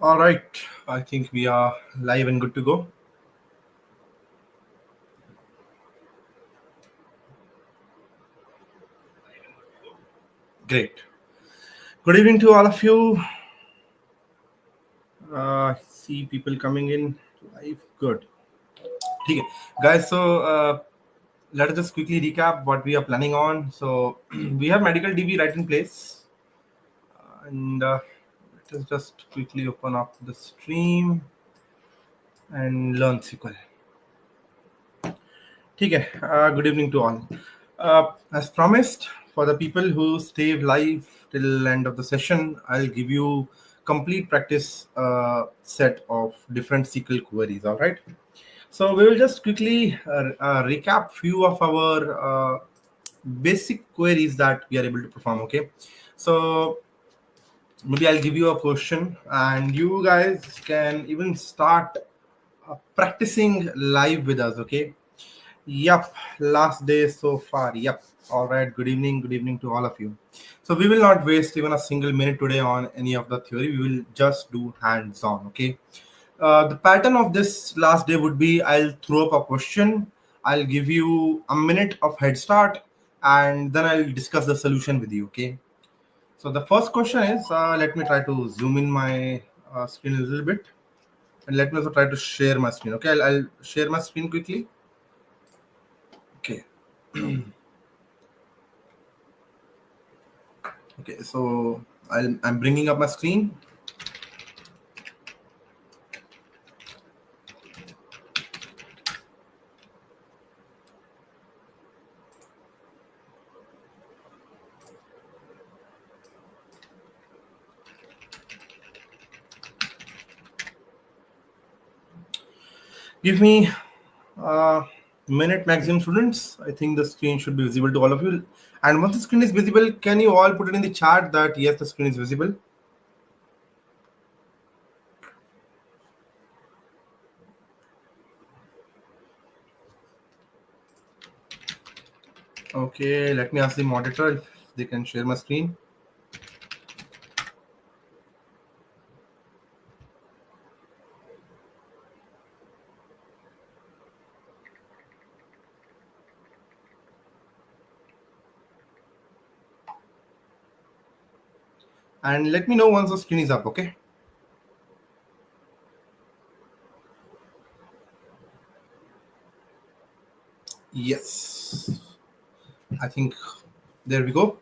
All right, I think we are live and good to go. Great. Good evening to all of you. I see people coming in live. Good. Okay, guys. Let us just quickly recap what we are planning on. So we have medical DB right in place, and let us just quickly open up the stream and learn SQL. Okay. Good evening to all. As promised, for the people who stay live till end of the session, I'll give you complete practice set of different SQL queries. All right. So we will just quickly recap few of our basic queries that we are able to perform. Okay. So maybe I'll give you a question, and you guys can even start practicing live with us. Okay. Yep, last day so far. Yep. All right. Good evening. Good evening to all of you. So we will not waste even a single minute today on any of the theory. We will just do hands-on. Okay. The pattern of this last day would be I'll throw up a question. I'll give you a minute of head start, and then I'll discuss the solution with you. Okay. So the first question is, let me try to zoom in my screen a little bit, and let me also try to share my screen. Okay. I'll share my screen quickly. Okay. Okay, so I'm bringing up my screen. Give me a minute maximum, students. I think the screen should be visible to all of you. And once the screen is visible, can you all put it in the chat that yes, the screen is visible? Okay, let me ask the moderator if they can share my screen. And let me know once the screen is up, okay? Yes. I think there we go.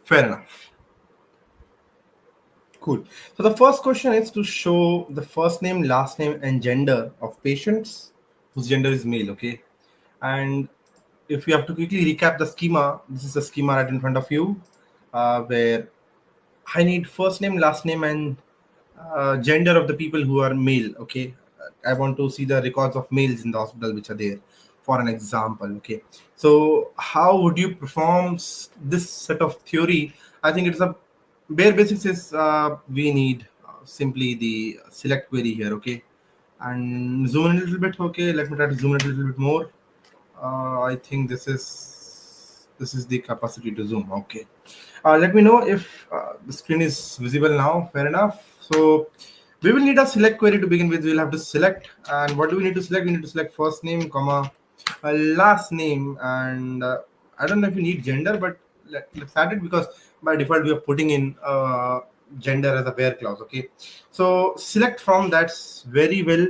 Fair enough. Cool. So the first question is to show the first name, last name, and gender of patients whose gender is male, okay? And if you have to quickly recap the schema, this is the schema right in front of you, where I need first name, last name, and gender of the people who are male. Okay, I want to see the records of males in the hospital which are there, for an example. Okay, so how would you perform this set of theory? I think it's a bare basics is we need simply the select query here. Okay, and zoom in a little bit. Okay, let me try to zoom in a little bit more. I think this is the capacity to zoom. Okay. Let me know if the screen is visible now. Fair enough. So we will need a select query to begin with. We'll have to select, and what do we need to select? We need to select first name, comma, last name, and I don't know if we need gender, but let's add it because by default we are putting in gender as a where clause. Okay, so select from, that's very well.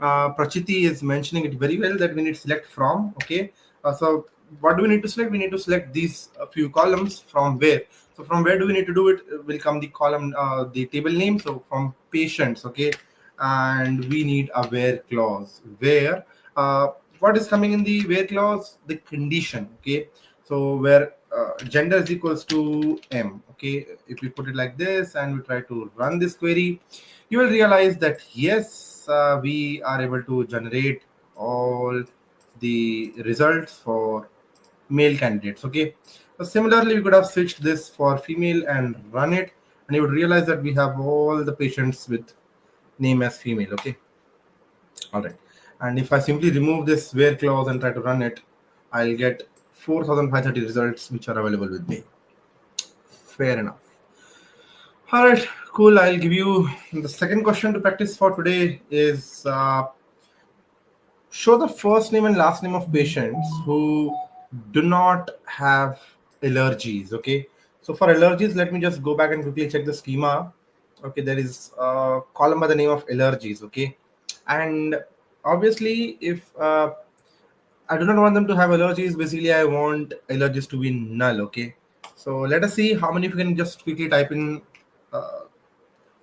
Prachiti is mentioning it very well that we need select from. Okay, so what do we need to select? We need to select these few columns from where. So from where do we need to do it? Will come the column, the table name. So from patients, okay, and we need a where clause. Where what is coming in the where clause? The condition. Okay, so where gender is equals to m. Okay, if we put it like this and we try to run this query, you will realize that yes, we are able to generate all the results for male candidates. Okay, so similarly we could have switched this for female and run it, and you would realize that we have all the patients with name as female. Okay, all right, and if I simply remove this where clause and try to run it, I'll get 4530 results which are available with me. Fair enough. All right, cool. I'll give you the second question to practice for today is show the first name and last name of patients who do not have allergies. Okay, so for allergies, let me just go back and quickly check the schema. Okay, there is a column by the name of allergies. Okay, and obviously, if I do not want them to have allergies, basically, I want allergies to be null. Okay, so let us see how many of you can just quickly type in uh,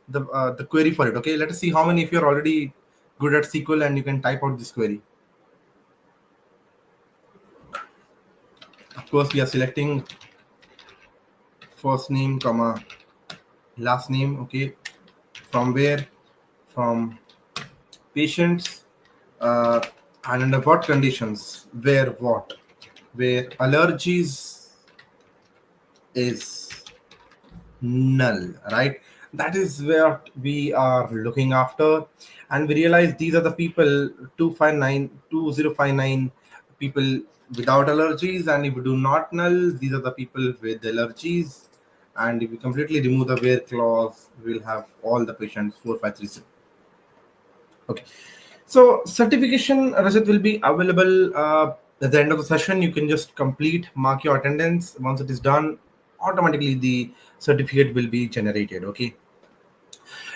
the query for it. Okay, let us see how many if you're already good at SQL and you can type out this query. Of course, we are selecting first name comma last name. Okay, from where? From patients, uh, and under what conditions? Where what? Where allergies is null, right? That is what we are looking after, and we realize these are the people 2059 people without allergies, and if we do not null, these are the people with allergies, and if we completely remove the where clause, we'll have all the patients 4537. Okay, so certification, Rajat, will be available at the end of the session. You can just complete, mark your attendance. Once it is done, automatically the certificate will be generated. Okay.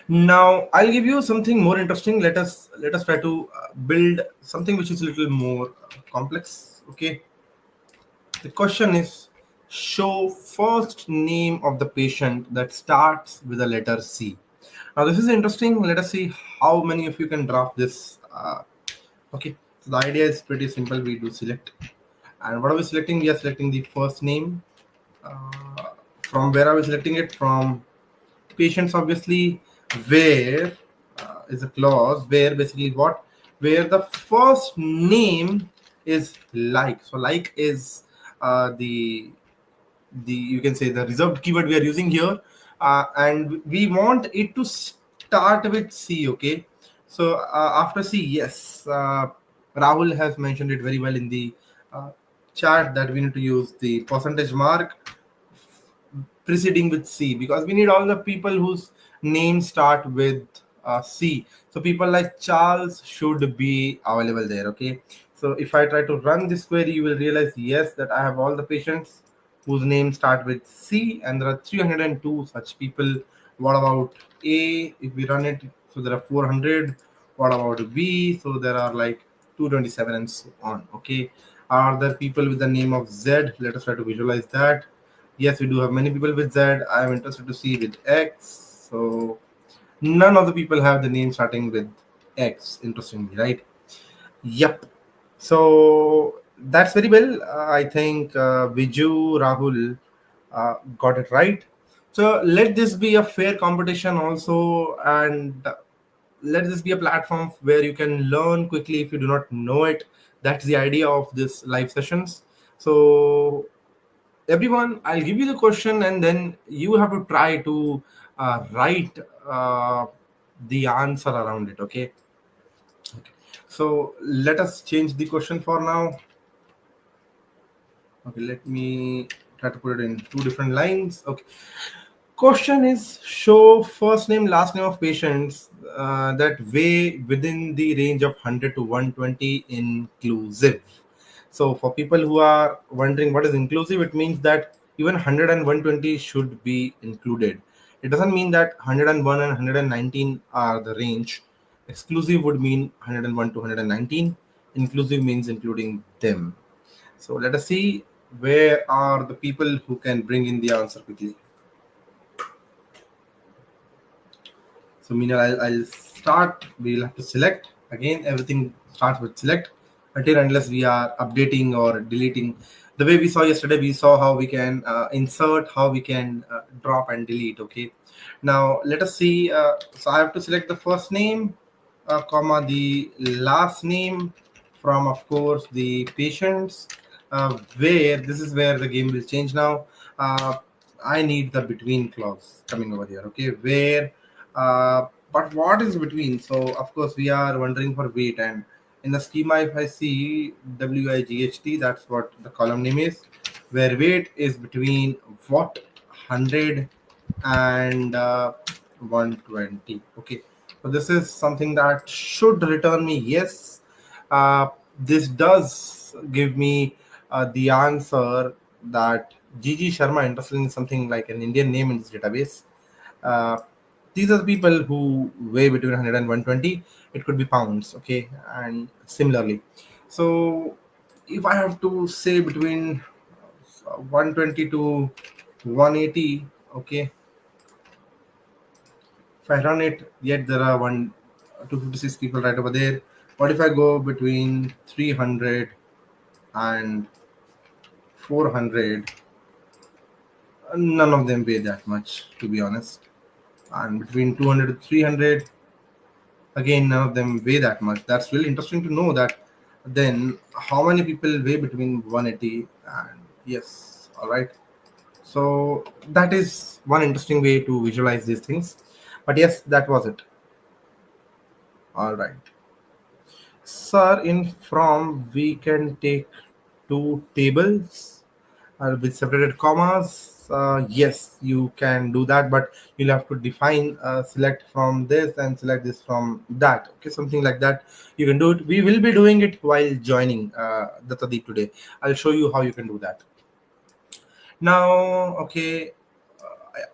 Now I'll give you something more interesting. Let us try to build something which is a little more complex. Okay. The question is show first name of the patient that starts with the letter C. Now this is interesting. Let us see how many of you can draft this. Okay, so the idea is pretty simple. We do select, and what are we selecting? We are selecting the first name. From where are we selecting it? From patients, obviously. Where is a clause where basically what? Where the first name is like. So like is the you can say the reserved keyword we are using here, and we want it to start with C. Okay, so after C, yes, Rahul has mentioned it very well in the uh, chat that we need to use the percentage mark preceding with C, because we need all the people whose names start with C. So people like Charles should be available there. Okay. So if I try to run this query, you will realize, yes, that I have all the patients whose names start with C, and there are 302 such people. What about A? If we run it, so there are 400. What about B? So there are like 227 and so on. Okay. Are there people with the name of Z? Let us try to visualize that. Yes, we do have many people with Z. I am interested to see with X. So none of the people have the name starting with X, interestingly, right? Yep. So that's very well. I think Viju, Rahul got it right. So let this be a fair competition also, and let this be a platform where you can learn quickly if you do not know it. That's the idea of this live sessions. So everyone, I'll give you the question, and then you have to try to write uh, the answer around it. Okay. So let us change the question for now. Okay, let me try to put it in two different lines. Okay. Question is show first name, last name of patients that weigh within the range of 100 to 120 inclusive. So for people who are wondering what is inclusive, it means that even 100 and 120 should be included. It doesn't mean that 101 and 119 are the range. Exclusive would mean 101 to 119. Inclusive means including them. So let us see where are the people who can bring in the answer quickly. So meanwhile, I'll start. We'll have to select. Again, everything starts with select until unless we are updating or deleting. The way we saw yesterday, we saw how we can insert, how we can drop and delete. Okay. Now let us see. So I have to select the first name, comma the last name from, of course, the patients. Where this is where the game will change now. I need the between clause coming over here. Okay, where but what is between? So of course we are wondering for weight, and in the schema if I see WIGHT, that's what the column name is, where weight is between what 100 and 120. Okay, so this is something that should return me yes. This does give me the answer that Gigi Sharma interested in something like an Indian name in this database. uh, these are the people who weigh between 100 and 120. It could be pounds, okay, and similarly. So if I have to say between 120 to 180, okay, if I run it, yet there are 256 people right over there. What if I go between 300 and 400? None of them weigh that much, to be honest. And between 200 to 300, again, none of them weigh that much. That's really interesting to know that. Then, how many people weigh between 180 and yes, all right. So that is one interesting way to visualize these things. But yes, that was it. All right. Sir, in from we can take two tables with separated commas. Yes, you can do that, but you'll have to define select from this and select this from that. Okay, something like that. You can do it. We will be doing it while joining the Tadeep today. I'll show you how you can do that. Now, okay,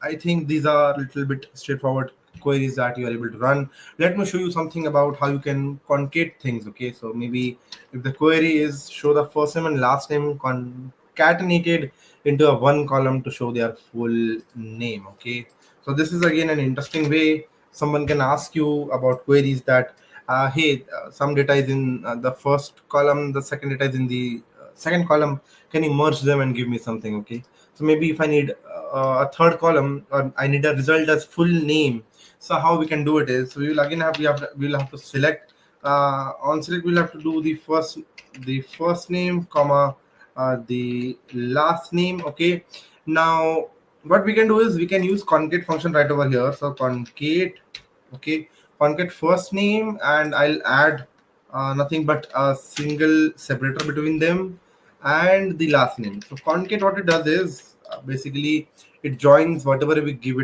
I think these are a little bit straightforward queries that you are able to run. Let me show you something about how you can concate things. Okay, so maybe if the query is show the first name and last name concatenated into a one column to show their full name. Okay, so this is again an interesting way. Someone can ask you about queries that, hey, some data is in the first column, the second data is in the second column. Can you merge them and give me something? Okay, so maybe if I need a third column or I need a result as full name. So how we can do it is, so we will again we'll have to select on select. We'll have to do the first name comma the last name. Okay, now what we can do is we can use concate function right over here. So concate, okay, concate first name, and I'll add nothing but a single separator between them and the last name. So concate, what it does is basically it joins whatever we give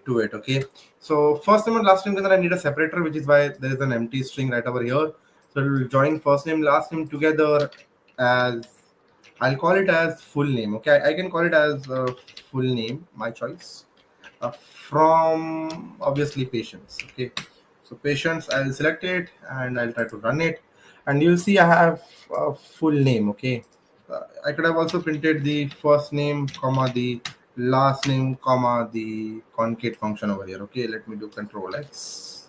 to it. Okay, so first name and last name, then I need a separator, which is why there is an empty string right over here. So it will join first name last name together as, I'll call it as full name. Okay, I can call it as full name, my choice, from obviously patients. Okay, so patients, I'll select it and I'll try to run it, and you'll see I have a full name. Okay, I could have also printed the first name comma the last name comma the concate function over here. Okay, let me do control X,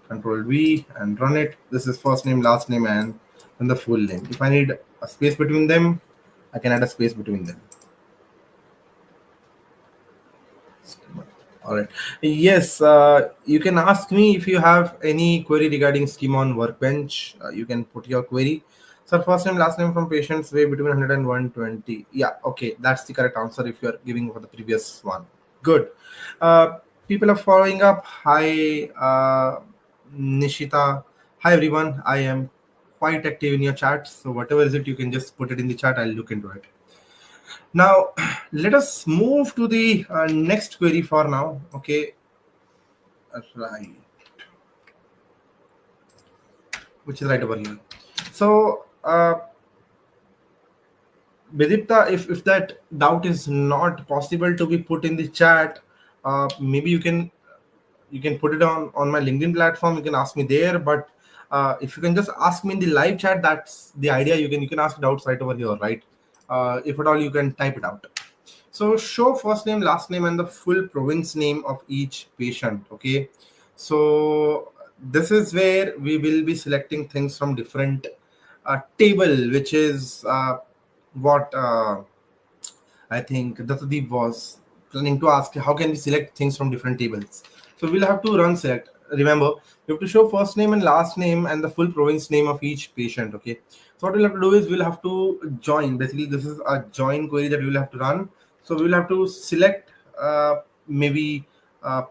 control V, and run it. This is first name, last name, and then the full name. If I need a space between them, I can add a space between them. All right. Yes, you can ask me if you have any query regarding schema on Workbench. You can put your query. So first name, last name from patients weigh between 100 and 120. Yeah, okay, that's the correct answer if you're giving for the previous one. Good. People are following up. Hi, Nishita. Hi, everyone. I am quite active in your chat. So whatever is it, you can just put it in the chat. I'll look into it. Now, let us move to the next query for now. Okay, right, which is right over here. So, Vidipta, if that doubt is not possible to be put in the chat, maybe you can put it on my LinkedIn platform. You can ask me there, but if you can just ask me in the live chat, that's the idea. You can ask doubts right over here, right? If at all, you can type it out. So show first name, last name, and the full province name of each patient. Okay, so this is where we will be selecting things from different table, which is what I think Dattadeep was planning to ask. How can we select things from different tables? So we'll have to run select. Remember, we have to show first name and last name and the full province name of each patient. Okay. So what we'll have to do is we'll have to join. Basically, this is a join query that we'll have to run. So we'll have to select maybe I'll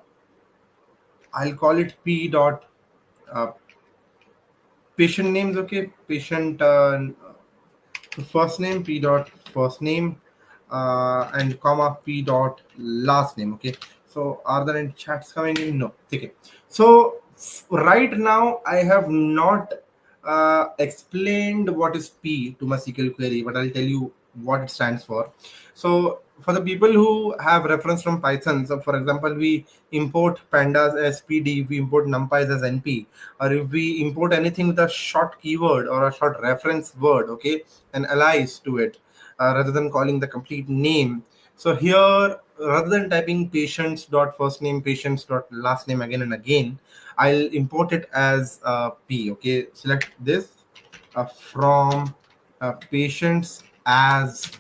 call it p dot uh, patient names. Okay, patient first name p dot first name, and comma p dot last name. Okay, so are there any chats coming in? No. Okay, so right now I have not explained what is p to my SQL query, but I'll tell you what it stands for. So for the people who have reference from Python, so for example, we import pandas as pd, we import numpys as np, or if we import anything with a short keyword or a short reference word, okay, and allies to it, rather than calling the complete name. So here, rather than typing patients dot first name, patients dot last name again and again, I'll import it as p. Okay, select this from patients as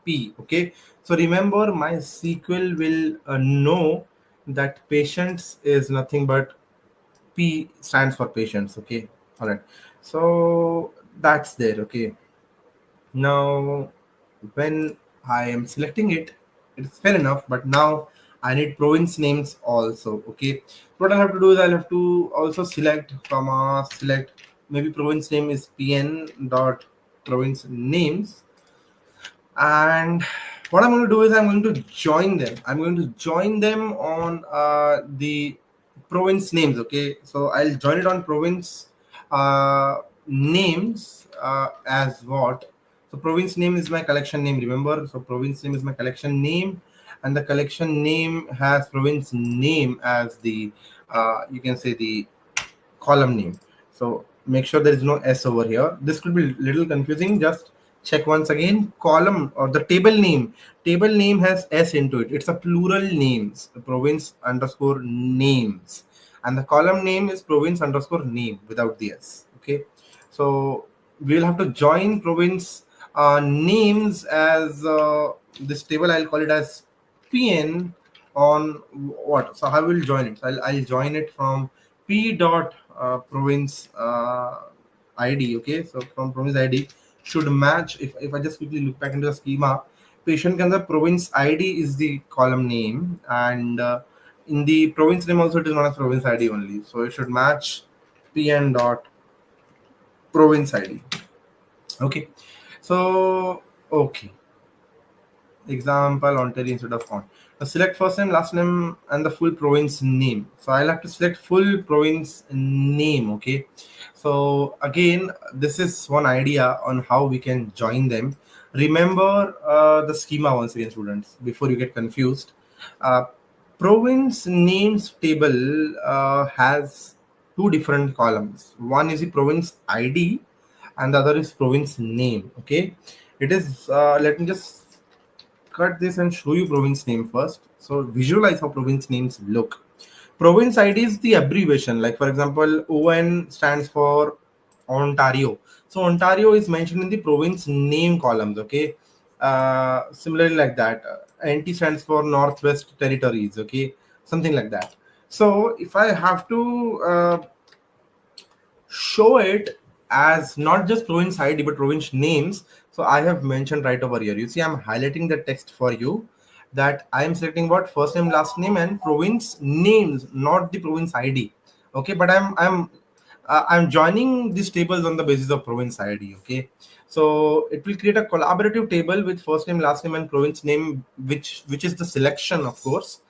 p. Okay, so remember, my SQL will know that patients is nothing but p stands for patients. Okay, all right. So that's there. Okay, now when I am selecting it, it's fair enough, but now I need province names also. Okay, what I have to do is I'll have to also select comma select, maybe province name is pn dot province names, and what I'm going to do is I'm going to join them. I'm going to join them on the province names. Okay, so I'll join it on province names as what. So province name is my collection name, remember. So province name is my collection name, and the collection name has province name as the you can say the column name. So make sure there is no s over here. This could be little confusing. Just check once again. Column or the table name. Table name has s into it. It's a plural names. The province underscore names, and the column name is province underscore name without the s. Okay. So we will have to join province names as this table. I'll call it as pn on what. So I will join it. So I'll join it from p dot province id. Okay, so from province id should match. If I just quickly look back into the schema, patient can the province id is the column name, and in the province name also it is not a province id only, so it should match pn dot province id. Okay, so okay, example Ontario instead of on. Now select first name, last name, and the full province name. So I'll have to select full province name. Okay. So again, this is one idea on how we can join them. Remember the schema once again, students, before you get confused. Uh, Province names table has two different columns. One is the province ID, and the other is province name. Okay, it is. Let me just cut this and show you province name first. So visualize how province names look. Province ID is the abbreviation. Like for example, ON stands for Ontario. So Ontario is mentioned in the province name columns. Okay. Similarly, like that, NT stands for Northwest Territories. Okay, something like that. So if I have to show it as not just province ID but province names. So I have mentioned right over here. You see, I'm highlighting the text for you that I am selecting what first name, last name, and province names, not the province ID. Okay, but I'm joining these tables on the basis of province ID. Okay, so it will create a collaborative table with first name, last name, and province name, which is the selection, of course,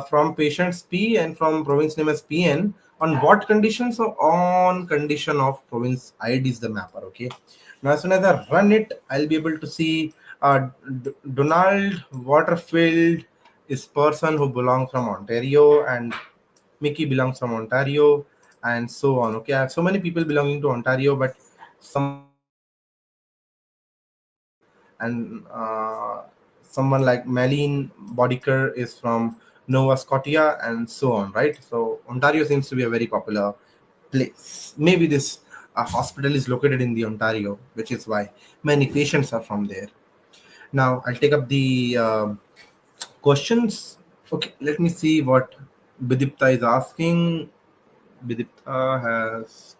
from patients P and from province name as PN. On what condition? So on condition of province ID is the mapper. Okay. Now as soon as I run it, I'll be able to see Donald Waterfield is person who belongs from Ontario, and Mickey belongs from Ontario, and so on. Okay, I have so many people belonging to Ontario, but someone like and someone like Malene Bodiker is from Nova Scotia, and so on, right? So Ontario seems to be a very popular place. Maybe this hospital is located in the Ontario, which is why many patients are from there. Now I'll take up the questions. Okay, let me see what Bidipta is asking. Bidipta has.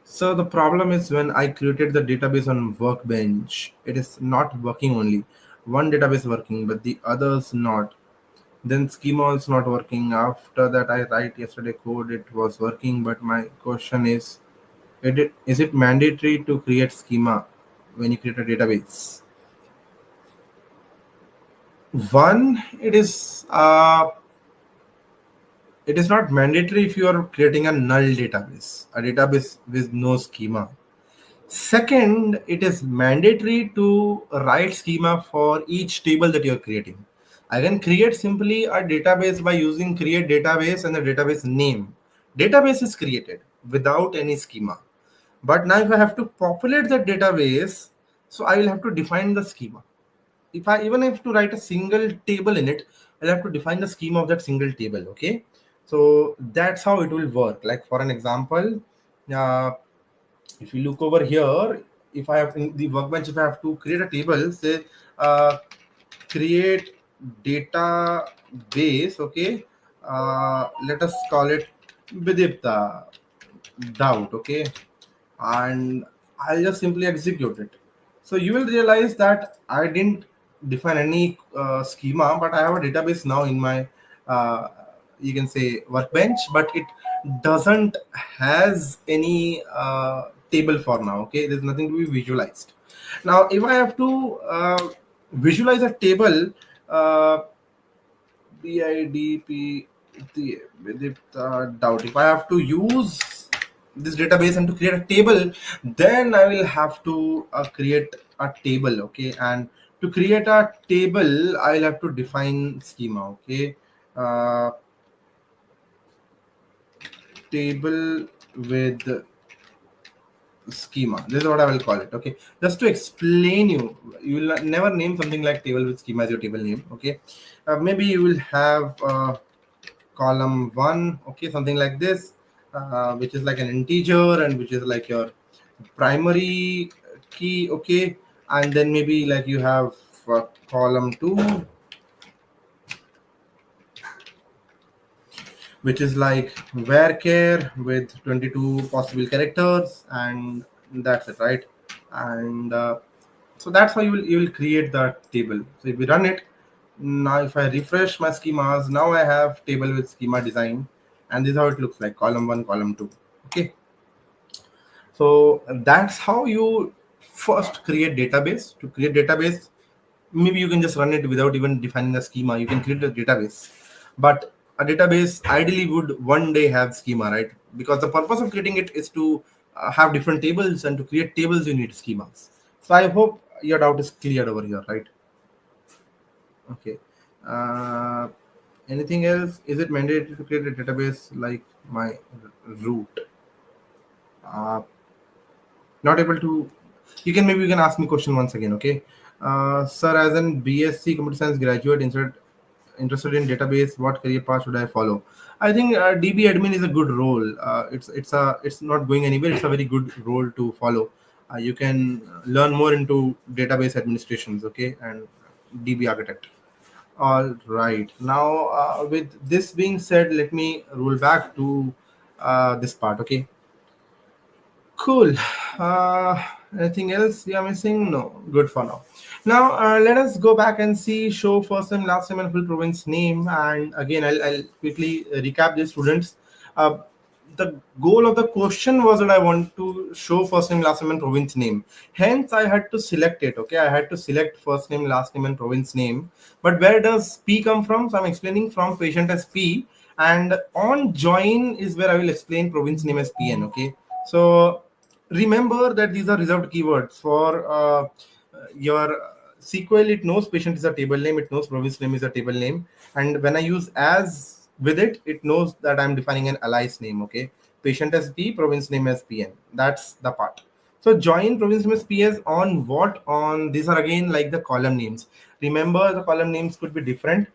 So the problem is when I created the database on Workbench, it is not working only. One database working, but the others not. Then schema is not working. After that, I write yesterday code, it was working. But my question is it mandatory to create schema when you create a database? One, it is not mandatory if you are creating a null database, a database with no schema. Second, it is mandatory to write schema for each table that you're creating. I can create simply a database by using create database and the database name. Database is created without any schema. But now if I have to populate that database, so I will have to define the schema. If I even have to write a single table in it, I'll have to define the schema of that single table. Okay. So that's how it will work. Like for an example, uh, if you look over here, if I have in the workbench, if I have to create a table, say create database, okay, let us call it Vidipta doubt, okay, and I'll just simply execute it. So you will realize that I didn't define any schema, but I have a database now in my uh, you can say workbench, but it doesn't has any table for now. Okay, there's nothing to be visualized. Now, if I have to visualize a table, uh, BIDP with doubt. If I have to use this database and to create a table, then I will have to create a table. Okay, and to create a table, I'll have to define schema. Okay, uh, table with schema. This is what I will call it. Okay, just to explain you will never name something like table with schema as your table name. Okay, maybe you will have column one, okay, something like this, which is like an integer and which is like your primary key, okay, and then maybe like you have column two, which is like varchar with 22 possible characters, and that's it, right? And so that's how you will create that table. So if we run it now, if I refresh my schemas, now I have table with schema design, and this is how it looks like: column one, column two. Okay, so that's how you first create database. To create database, maybe you can just run it without even defining the schema. You can create a database, but a database ideally would one day have schema, right? Because the purpose of creating it is to have different tables, and to create tables you need schemas. So I hope your doubt is cleared over here, right? Okay. uh, Anything else? Is it mandatory to create a database like my root? uh, Not able to. You can ask me question once again. Okay, sir, as an BSc computer science graduate, interested in database, what career path should I follow? I think DB admin is a good role. It's not going anywhere. It's a very good role to follow. You can learn more into database administrations, okay, and DB architect. All right. Now, with this being said, let me roll back to this part. Okay. Cool. Uh, Anything else we are missing? No. Good for now. Now, let us go back and see show first name, last name, and full province name. And again, I'll quickly recap the students. Uh, the goal of the question was that I want to show first name, last name, and province name. Hence, I had to select it. Okay, I had to select first name, last name, and province name. But where does P come from? So I'm explaining from patient as P, and on join is where I will explain province name as PN. Okay, so remember that these are reserved keywords for your SQL. It knows patient is a table name, it knows province name is a table name, and when I use as with it, it knows that I'm defining an alias name. Okay, patient as P, province name as PN. That's the part. So join province name as PS on what? On these are again like the column names. Remember, the column names could be different.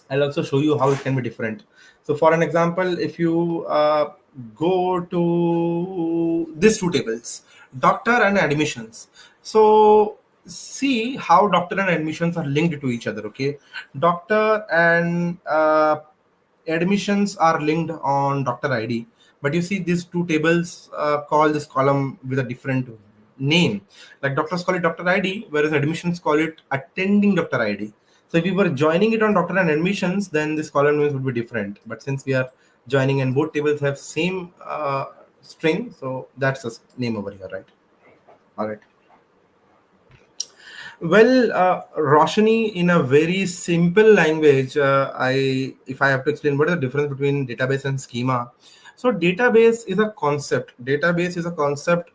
I'll also show you how it can be different. So for an example, if you go to these two tables, doctor and admissions. So see how doctor and admissions are linked to each other. Okay, doctor and admissions are linked on doctor ID, but you see these two tables call this column with a different name. Like doctors call it doctor ID, whereas admissions call it attending doctor ID. So if we were joining it on doctor and admissions, then this column names would be different. But since we are joining and both tables have same string, so that's the name over here, right? All right. Well, Roshni, in a very simple language, if I have to explain what is the difference between database and schema. So database is a concept. Database is a concept,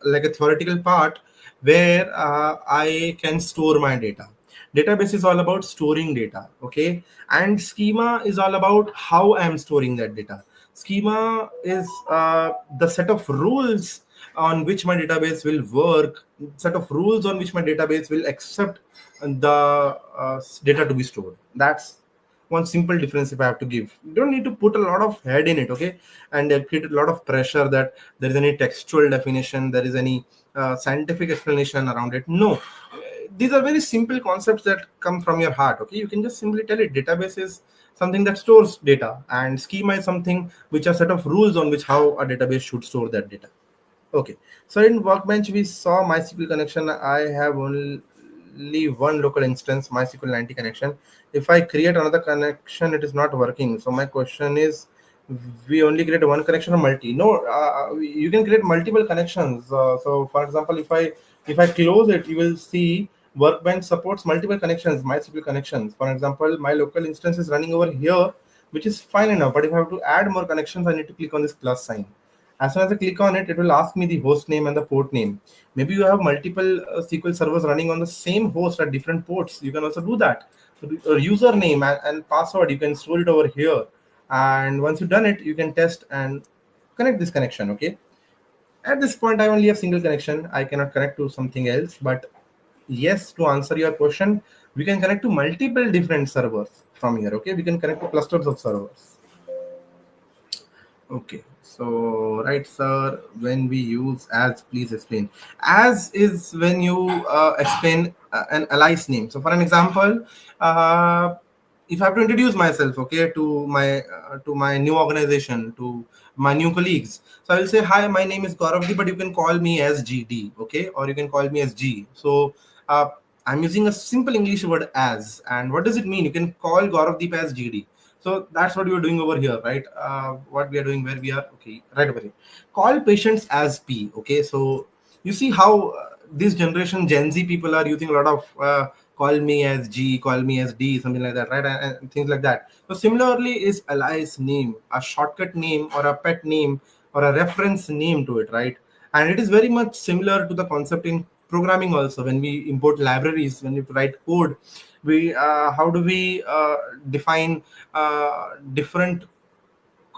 like a theoretical part where I can store my data. Database is all about storing data, okay, and schema is all about how I am storing that data. Schema is the set of rules on which my database will work, set of rules on which my database will accept the data to be stored. That's one simple difference if I have to give. You don't need to put a lot of head in it, okay, and create a lot of pressure that there is any textual definition, there is any scientific explanation around it. No, these are very simple concepts that come from your heart, okay. You can just simply tell it database is something that stores data, and schema is something which are set of rules on which how a database should store that data. Okay, so in Workbench we saw MySQL connection. I have only one local instance, MySQL 90 connection. If I create another connection, it is not working. So my question is, we only create one connection or multi? No, you can create multiple connections. So for example, if I close it, you will see Workbench supports multiple connections, MySQL connections. For example, my local instance is running over here, which is fine enough. But if I have to add more connections, I need to click on this plus sign. As soon as I click on it, it will ask me the host name and the port name. Maybe you have multiple SQL servers running on the same host at different ports. You can also do that. So the username and password, you can store it over here. And once you've done it, you can test and connect this connection. Okay. At this point, I only have single connection. I cannot connect to something else. But yes, to answer your question, we can connect to multiple different servers from here. Okay. We can connect to clusters of servers. Okay, so right, sir, when we use as, please explain. As is when you explain an ally's name. So, for an example, uh, if I have to introduce myself, okay, to my new organization, to my new colleagues, so I will say, "Hi, my name is Gauravdi, but you can call me as GD, okay, or you can call me as G." So, I'm using a simple English word as, and what does it mean? You can call Gauravdeep as GD. So that's what we are doing over here, right? What we are doing, where we are, okay, right over here. Call patients as P, okay? So you see how this generation Gen Z people are using a lot of call me as G, call me as D, something like that, right? And things like that. So similarly is alias name, a shortcut name or a pet name or a reference name to it, right? And it is very much similar to the concept in programming also. When we import libraries, when we write code, we how do we define different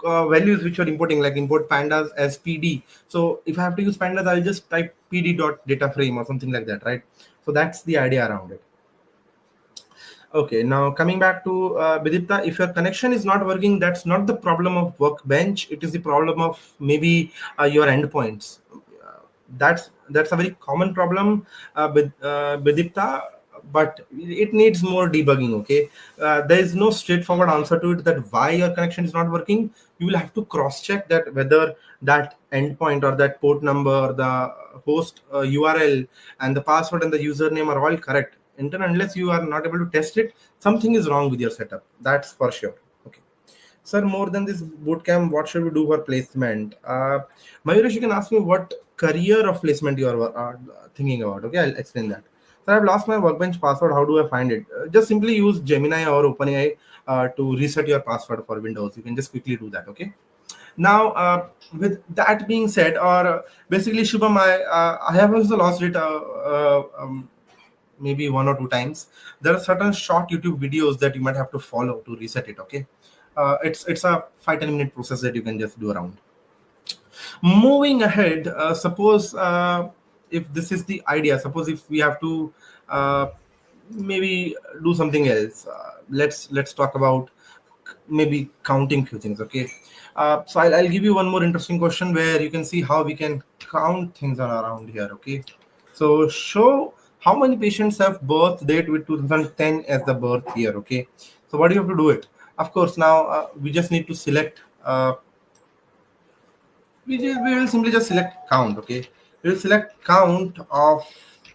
values which are importing, like import pandas as pd. So if I have to use pandas, I'll just type pd dot data frame or something like that, right? So that's the idea around it. Okay, now coming back to Bidipta, if your connection is not working, that's not the problem of Workbench. It is the problem of maybe your endpoints. That's a very common problem with Bidipta, but it needs more debugging. Okay, there is no straightforward answer to it that why your connection is not working. You will have to cross-check that whether that endpoint or that port number or the host URL and the password and the username are all correct. Until unless you are not able to test it, something is wrong with your setup. That's for sure. Okay. Sir, more than this bootcamp, what should we do for placement? Mayuresh, you can ask me what career of placement you are thinking about. Okay, I'll explain that. Sir, I've lost my Workbench password. How do I find it? Just simply use Gemini or OpenAI to reset your password for Windows. You can just quickly do that. Okay. Now, with that being said, or basically, Shubham, I have also lost it. Maybe one or two times. There are certain short YouTube videos that you might have to follow to reset it. Okay, it's a 5-10 minute process that you can just do around. Moving ahead, suppose if this is the idea, suppose if we have to maybe do something else. Let's talk about maybe counting few things. Okay, so I'll give you one more interesting question where you can see how we can count things around here. Okay, so show how many patients have birth date with 2010 as the birth year. Okay, so what do you have to do it? Of course, now we just need to select we will simply just select count. Okay, we will select count of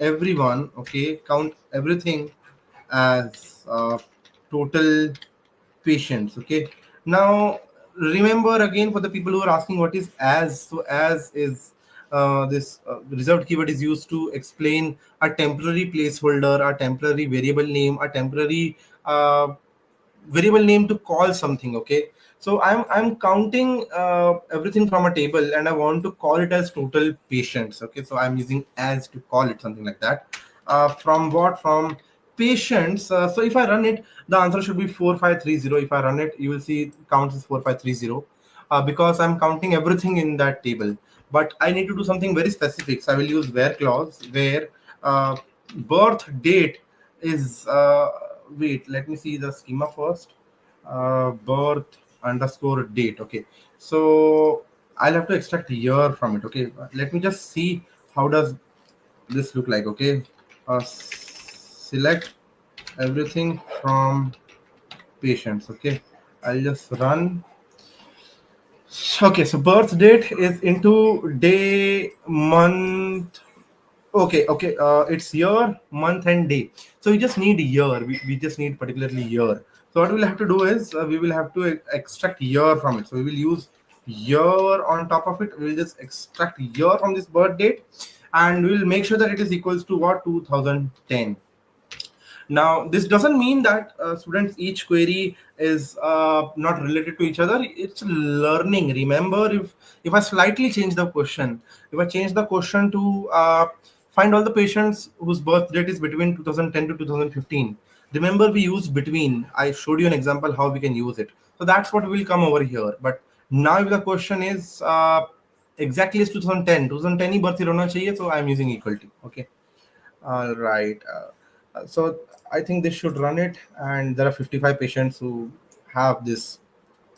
everyone. Okay, count everything as total patients. Okay, now remember again, for the people who are asking what is as, so as is reserved keyword is used to explain a temporary placeholder, a temporary variable name, a temporary variable name to call something. Okay, so I'm counting everything from a table, and I want to call it as total patients. Okay, so I'm using as to call it something like that. From what? From patients. So if I run it, the answer should be 4530. If I run it, you will see counts is 4530, because I'm counting everything in that table. But I need to do something very specific, so I will use where clause, where birth date is wait, let me see the schema first. Birth underscore date. Okay, so I'll have to extract year from it. Okay, let me just see how does this look like. Okay, select everything from patients. Okay, I'll just run. Okay, so birth date is into day, month. Okay, okay. It's year, month, and day. So we just need year. We just need particularly year. So what we'll have to do is we will have to extract year from it. So we will use year on top of it. We'll just extract year from this birth date, and we'll make sure that it is equals to what, 2010. Now, this doesn't mean that students, each query is not related to each other. It's learning. Remember, if I slightly change the question, if I change the question to find all the patients whose birth date is between 2010 to 2015. Remember, we use between. I showed you an example how we can use it. So that's what will come over here. But now if the question is exactly is 2010, 2010 he birth year होना चाहिए, so I'm using equal to. Okay. All right. So I think this should run it, and there are 55 patients who have this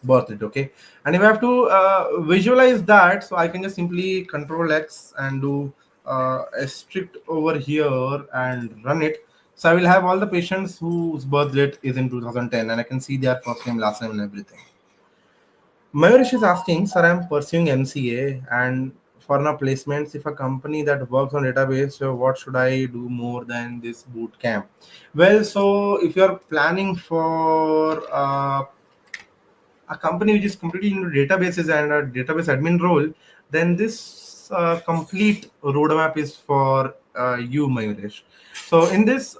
birth rate. Okay, and if I have to visualize that, so I can just simply Control X and do a strict over here and run it. So I will have all the patients whose birth date is in 2010, and I can see their first name, last name, and everything. Mayurish is asking, sir, I'm pursuing MCA and for now placements, if a company that works on database, so what should I do more than this boot camp? Well, so if you're planning for a company which is completely into databases and a database admin role, then this complete roadmap is for you, Mayuresh. So in this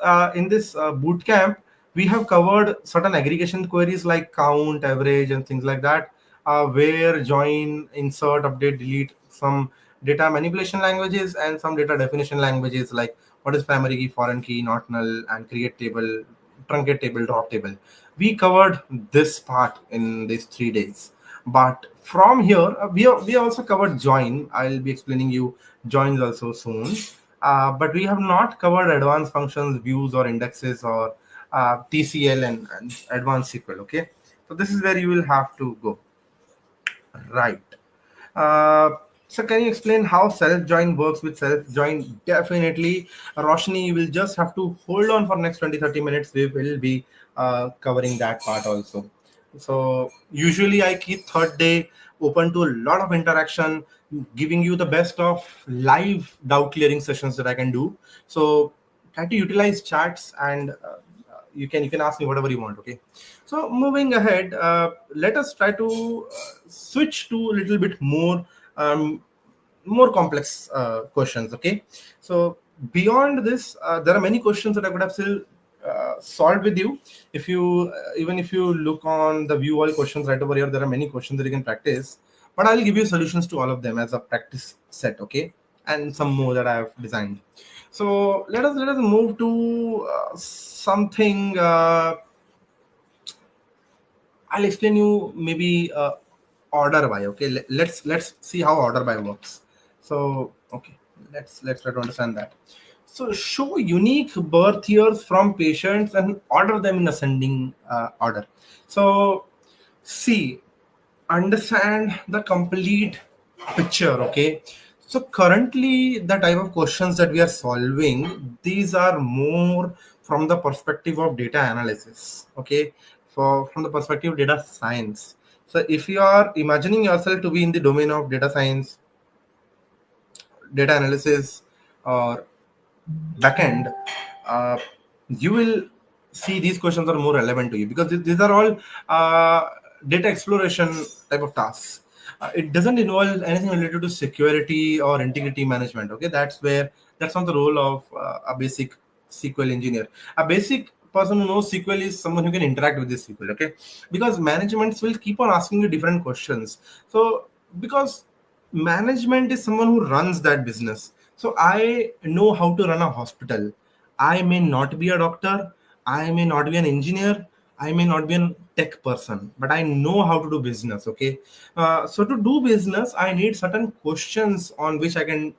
boot camp, we have covered certain aggregation queries like count, average, and things like that. Where, join, insert, update, delete, some data manipulation languages and some data definition languages like what is primary key, foreign key, not null, and create table, truncate table, drop table. We covered this part in these 3 days. But from here, we also covered join. I'll be explaining you joins also soon. But we have not covered advanced functions, views, or indexes, or TCL and advanced SQL. Okay, so this is where you will have to go. Right. Uh, so can you explain how self-join works with self-join? Definitely. Roshni, you will just have to hold on for next 20-30 minutes. We will be covering that part also. So usually I keep third day open to a lot of interaction, giving you the best of live doubt clearing sessions that I can do. So try to utilize chats, and you can ask me whatever you want. Okay, so moving ahead, let us try to switch to a little bit um, more complex questions. Okay, so beyond this, there are many questions that I could have still solved with you. If you even if you look on the view all questions right over here, there are many questions that you can practice, but I'll give you solutions to all of them as a practice set. Okay, and some more that I have designed. So let us move to something. I'll explain you maybe order by. Okay, let's see how order by works. So okay, let's try to understand that. So show unique birth years from patients and order them in ascending order. So see, understand the complete picture. Okay, so currently the type of questions that we are solving, these are more from the perspective of data analysis. Okay, for from the perspective of data science. So if you are imagining yourself to be in the domain of data science, data analysis, or backend, uh, you will see these questions are more relevant to you, because these are all data exploration type of tasks. It doesn't involve anything related to security or integrity management. Okay, that's not the role of a basic SQL engineer. A basic person who knows SQL is someone who can interact with this SQL. Okay, because managements will keep on asking you different questions. So because management is someone who runs that business. So I know how to run a hospital. I may not be a doctor, I may not be an engineer, I may not be a tech person, but I know how to do business. Okay, so to do business, I need certain questions on which I can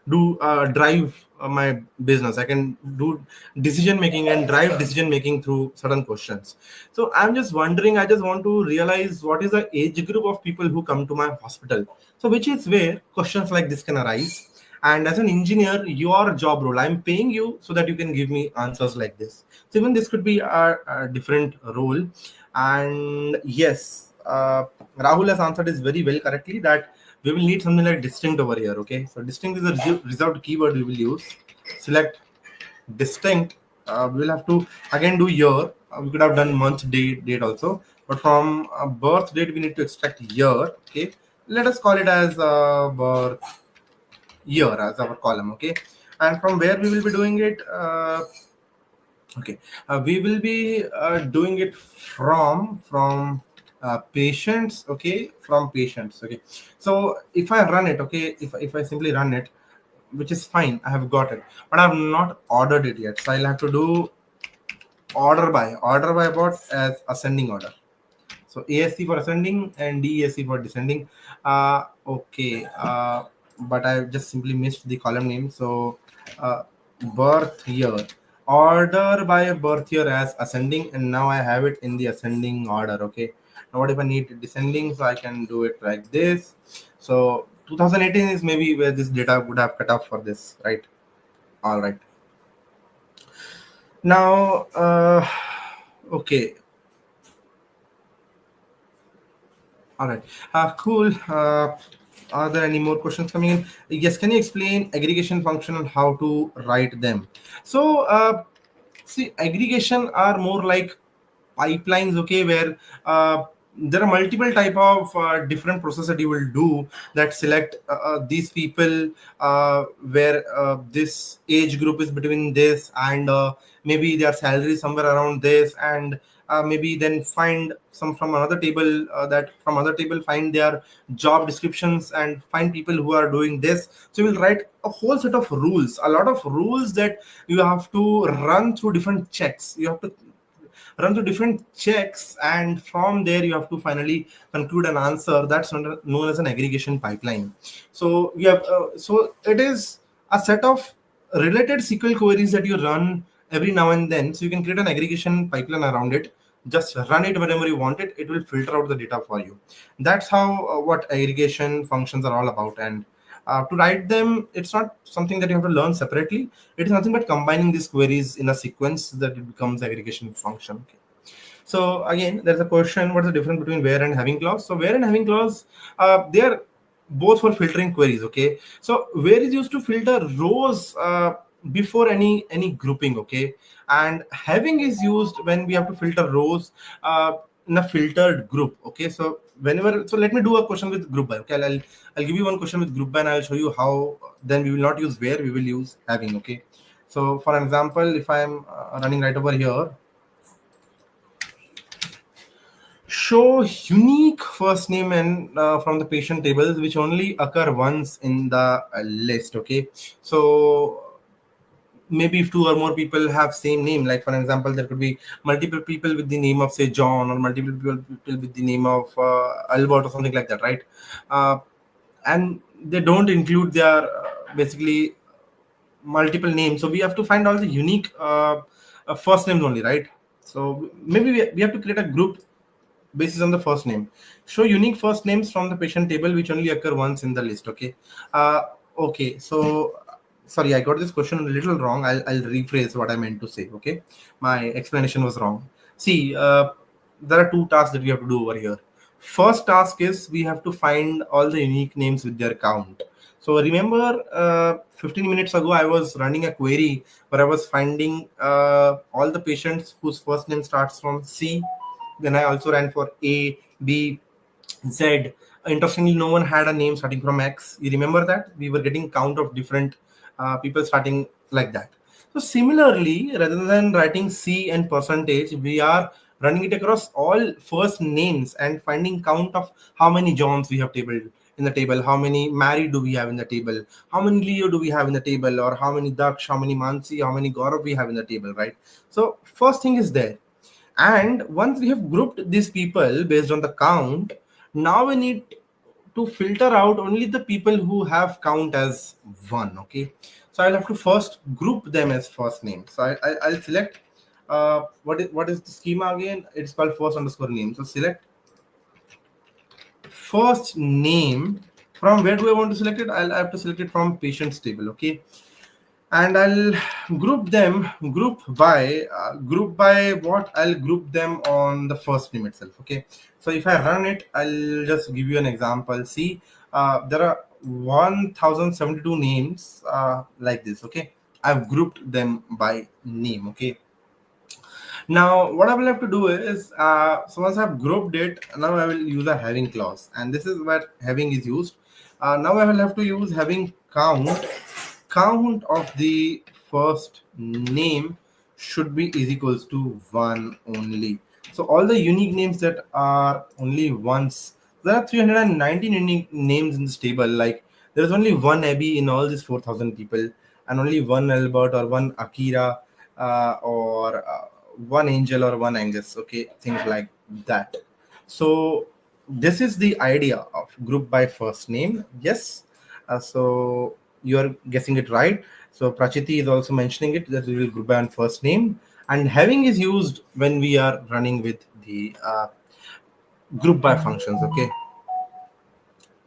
do drive my business. I can do decision making and drive decision making through certain questions. So I'm just wondering, I just want to realize what is the age group of people who come to my hospital. So which is where questions like this can arise. And as an engineer, your job role, I'm paying you so that you can give me answers like this. So even this could be a different role. And yes, Rahul has answered this very well correctly, that we will need something like distinct over here. Okay, so distinct is a reserved keyword we will use. Select distinct. We will have to again do year. We could have done month, date also, but from birth date we need to extract year. Okay, let us call it as birth year as our column. Okay, and from where we will be doing it. Okay, we will be doing it from patients. Okay, from patients. Okay, so if I run it, okay, if I simply run it, which is fine, I have got it, but I have not ordered it yet, so I'll have to do order by what as ascending order. So ASC for ascending and DESC for descending. Okay, but I just simply missed the column name. So birth year, order by birth year as ascending, and now I have it in the ascending order. Okay. Now what if I need descending? So I can do it like this. So 2018 is maybe where this data would have cut off for this, right? All right. Now, okay. All right. Cool. Are there any more questions coming in? Yes. Can you explain aggregation function and how to write them? So, see, aggregation are more like pipelines. Okay, where there are multiple type of different process that you will do that select these people where this age group is between this and maybe their salary somewhere around this, and maybe then find some from another table, that from other table find their job descriptions and find people who are doing this. So you will write a whole set of rules, a lot of rules that you have to run through different checks. You have to run through different checks, and from there you have to finally conclude an answer. That's known as an aggregation pipeline. So we have so it is a set of related SQL queries that you run every now and then. So you can create an aggregation pipeline around it. Just run it whenever you want it. It will filter out the data for you. That's how what aggregation functions are all about. And to write them, it's not something that you have to learn separately. It is nothing but combining these queries in a sequence that it becomes aggregation function. Okay. So again, there's a question: what's the difference between where and having clause? So where and having clause, they are both for filtering queries. Okay. So where is used to filter rows before any grouping. Okay, and having is used when we have to filter rows in a filtered group. Okay, so whenever, so let me do a question with group by. Okay, I'll give you one question with group by, and I'll show you how then we will not use where, we will use having. Okay, so for example, if I'm running right over here, show unique first name and from the patient tables which only occur once in the list. Okay, so maybe if two or more people have same name, like for example there could be multiple people with the name of say John, or multiple people with the name of Albert or something like that, right? And they don't include their basically multiple names, so we have to find all the unique first names only, right? So maybe we have to create a group basis on the first name. Show unique first names from the patient table which only occur once in the list. Okay. Okay, so sorry, I got this question a little wrong. I'll rephrase what I meant to say. Okay, my explanation was wrong. See, there are two tasks that we have to do over here. First task is we have to find all the unique names with their count. So remember, 15 minutes ago, I was running a query where I was finding all the patients whose first name starts from C. Then I also ran for A, B, Z, Interestingly, no one had a name starting from X. You remember that? We were getting count of different people starting like that. So similarly, rather than writing C and percentage, we are running it across all first names and finding count of how many Johns we have tabled in the table, how many Mary do we have in the table, how many Leo do we have in the table, or how many Daksh, how many Mansi, how many Gaurav we have in the table, right? So first thing is there. And once we have grouped these people based on the count, now we need to filter out only the people who have count as one. Okay, so I'll have to first group them as first name. So I'll select what is the schema again? It's called first underscore name. So select first name. From where do I want to select it? I'll have to select it from patients table. Okay, and I'll group by what? I'll group them on the first name itself. Okay, so if I run it, I'll just give you an example. See, there are 1072 names like this. Okay, I've grouped them by name. Okay, now what I will have to do is, so once I've grouped it, now I will use a having clause, and this is where having is used. Now I will have to use having count of the first name should be is equals to one only. So all the unique names that are only once, there are 319 unique names in this table. Like there is only one Abby in all these 4,000 people, and only one Albert or one Akira, or one Angel or one Angus. Okay, things like that. So this is the idea of group by first name. Yes. So you are guessing it right. So Prachiti is also mentioning it, that we will group by on first name, and having is used when we are running with the group by functions. Okay,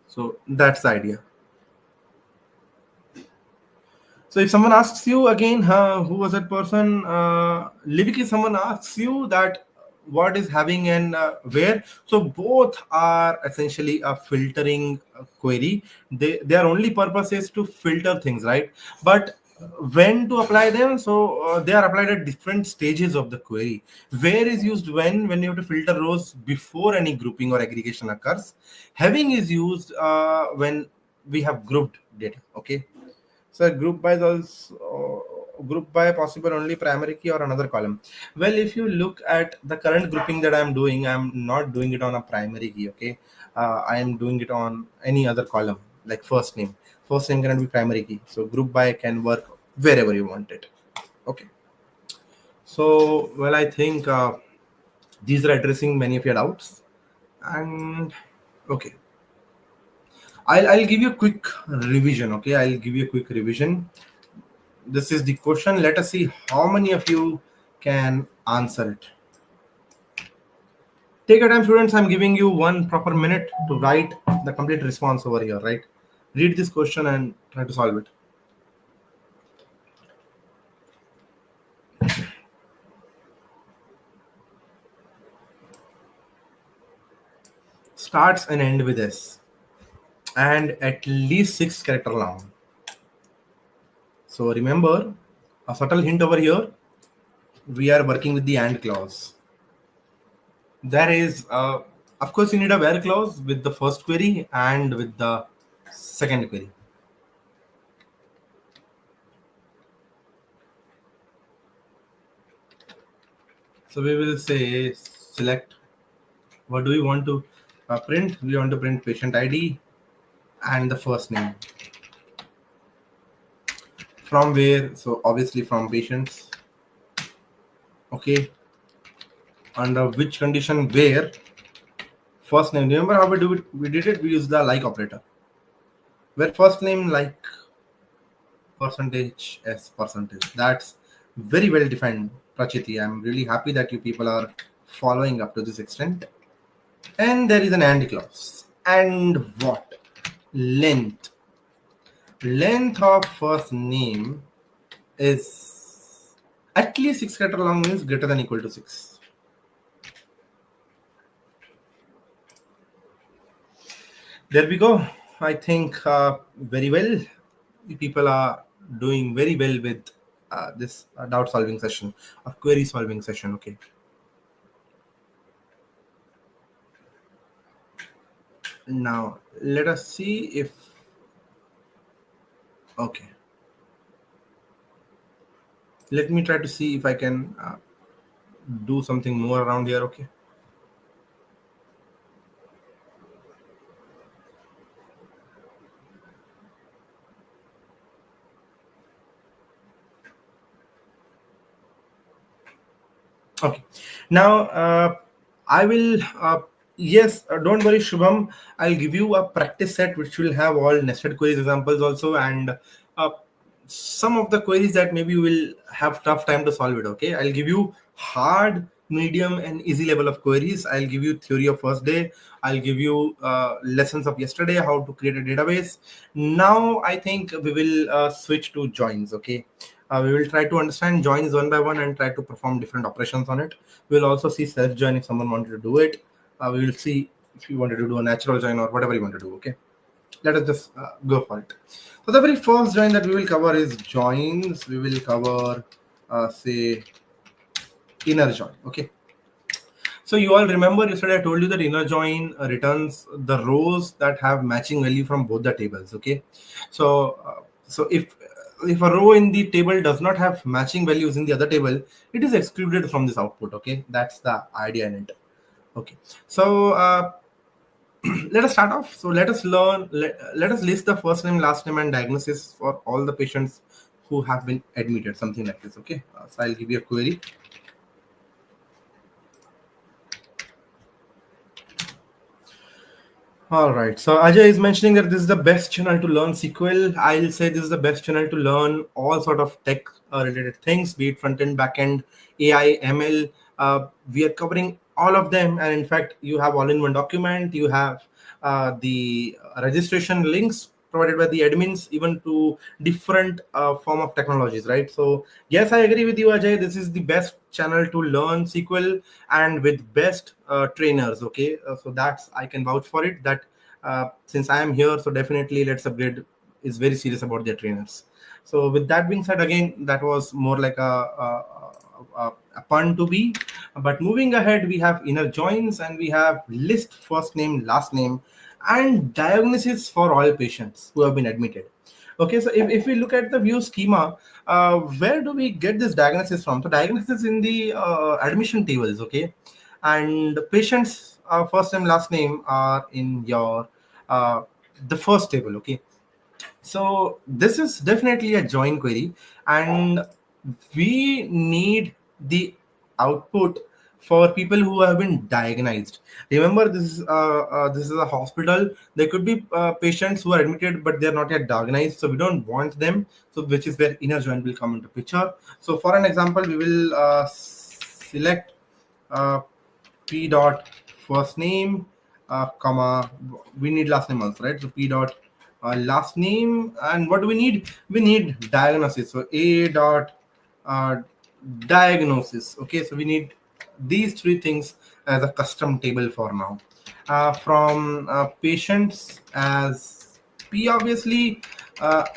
so that's the idea. So if someone asks you again, who was that person? Livik, if someone asks you that what is having and where, so both are essentially a filtering query. Their only purpose is to filter things, right? But when to apply them? So they are applied at different stages of the query. Where is used when you have to filter rows before any grouping or aggregation occurs. Having is used when we have grouped data. Okay, so group by group by possible only primary key or another column. Well, if you look at the current grouping that I'm doing, I'm not doing it on a primary key. Okay, I am doing it on any other column like first name. First name cannot be primary key. So group by can work wherever you want it. Okay. So well, I think these are addressing many of your doubts. And okay, I'll give you a quick revision. Okay, I'll give you a quick revision. This is the question. Let us see how many of you can answer it. Take your time, students. I'm giving you one proper minute to write the complete response over here, right? Read this question and try to solve it. Starts and end with S, and at least 6 character long. So remember, a subtle hint over here, we are working with the AND clause. There is, of course, you need a where clause with the first query and with the second query. So we will say select, what do we want to print? We want to print patient ID and the first name. From where? So obviously from patients. Okay. Under which condition? Where? First name. Remember how we do it? We did it. We use the like operator. Where first name like percentage s percentage. That's very well defined, Prachiti. I'm really happy that you people are following up to this extent. And there is an AND clause. And what? Length. Length of first name is at least 6 character long, means greater than equal to 6. There we go. I think very well. People are doing very well with this doubt solving session or query solving session. Okay. Now let us see if, okay, let me try to see if I can do something more around here. Okay. Okay. Now, I will, yes, don't worry, Shubham. I'll give you a practice set which will have all nested queries examples also, and uh, some of the queries that maybe you will have tough time to solve it. Okay. I'll give you hard, medium, and easy level of queries. I'll give you theory of first day. I'll give you lessons of yesterday, how to create a database. Now, I think we will switch to joins. Okay. We will try to understand joins one by one and try to perform different operations on it. We'll also see self join if someone wanted to do it. We will see if you wanted to do a natural join or whatever you want to do. Okay, let us just go for it. So the very first join that we will cover is joins. We will cover say inner join. Okay. So you all remember yesterday I told you that inner join returns the rows that have matching value from both the tables. Okay, so if a row in the table does not have matching values in the other table, it is excluded from this output. Okay, that's the idea in it. Okay, so let us start off. So let us learn. Let us list the first name, last name, and diagnosis for all the patients who have been admitted. Something like this. Okay, so I'll give you a query. All right. So Ajay is mentioning that this is the best channel to learn SQL. I'll say this is the best channel to learn all sort of tech related things, be it front end, back end, AI, ML. We are covering all of them, and in fact, you have all in one document. You have the registration links provided by the admins, even to different form of technologies, right? So yes, I agree with you, Ajay. This is the best channel to learn SQL and with best trainers. Okay, so that's, I can vouch for it. That since I am here, so definitely Let's Upgrade is very serious about their trainers. So with that being said, again, that was more like a pun to be. But moving ahead, we have inner joins and we have list first name, last name, and diagnosis for all patients who have been admitted. Okay, so if we look at the view schema, where do we get this diagnosis from? So diagnosis in the admission tables. Okay, and the patient's first name, last name are in your uh, the first table. Okay, so this is definitely a join query, and we need the output for people who have been diagnosed. Remember, this is a hospital. There could be patients who are admitted but they are not yet diagnosed, so we don't want them. So which is where inner join will come into picture. So for an example, we will select uh, p dot first name comma, we need last name also, right? So p dot last name, and what do we need? We need diagnosis. So a dot uh, diagnosis. Okay, so we need these three things as a custom table for now. From patients as p, obviously,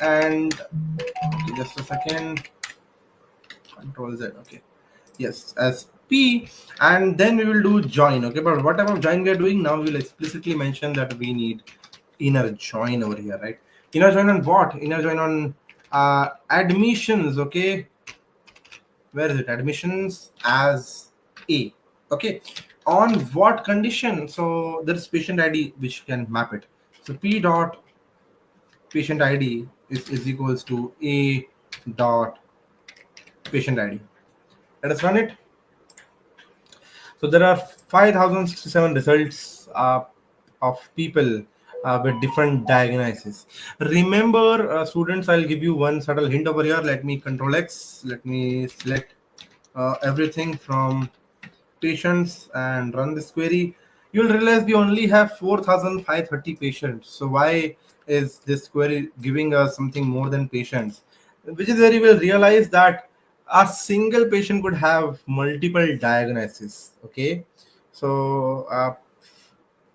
and okay, just a second, control Z. Okay, yes, as p, and then we will do join. Okay, but what type of join we are doing now, we will explicitly mention that we need inner join over here, right? Inner join on what? Inner join on admissions. Okay, where is it? Admissions as a. Okay, on what condition? So there is patient id which can map it. So p dot patient id is equals to a dot patient id. Let us run it. So there are 5,067 results of people with different diagnoses. Remember, students, I'll give you one subtle hint over here. Let me control X. Let me select everything from patients and run this query. You'll realize we only have 4,530 patients. So why is this query giving us something more than patients? Which is where you will realize that a single patient could have multiple diagnoses. Okay, so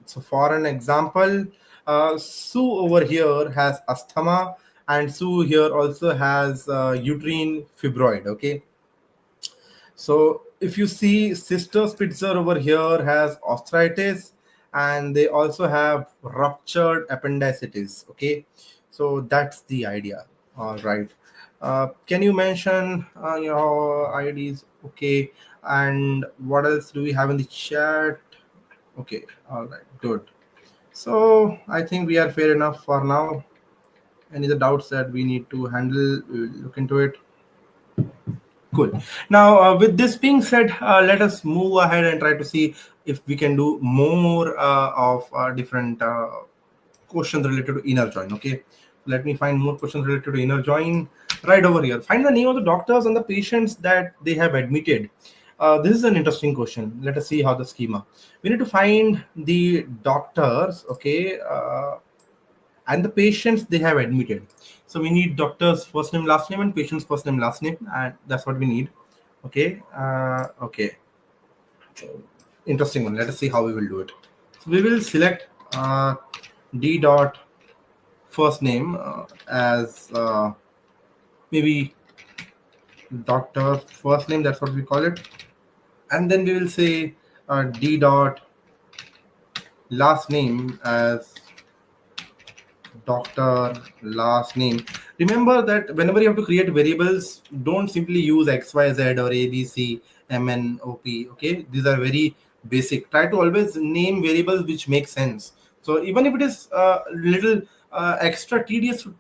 so for an example, Sue over here has asthma, and Sue here also has uterine fibroid. Okay, so if you see Sister Spitzer over here has arthritis, and they also have ruptured appendicitis. Okay, so that's the idea. All right. Can you mention your IDs? Okay, and what else do we have in the chat? Okay, all right, good. So I think we are fair enough for now. Any other doubts that we need to handle? We will look into it. Cool. Now, with this being said, let us move ahead and try to see if we can do more of different questions related to inner join. Okay, let me find more questions related to inner join right over here. Find the name of the doctors and the patients that they have admitted. This is an interesting question. Let us see how the schema. We need to find the doctors. Okay. And the patients they have admitted. So we need doctor's first name, last name, and patient's first name, last name, and that's what we need. Okay. Okay. Interesting one. Let us see how we will do it. So we will select D dot first name as maybe doctor first name. That's what we call it, and then we will say D dot last name as doctor last name. Remember that whenever you have to create variables, don't simply use XYZ or ABC, MN, OP. Okay, these are very basic. Try to always name variables which make sense. So even if it is little extra tedious to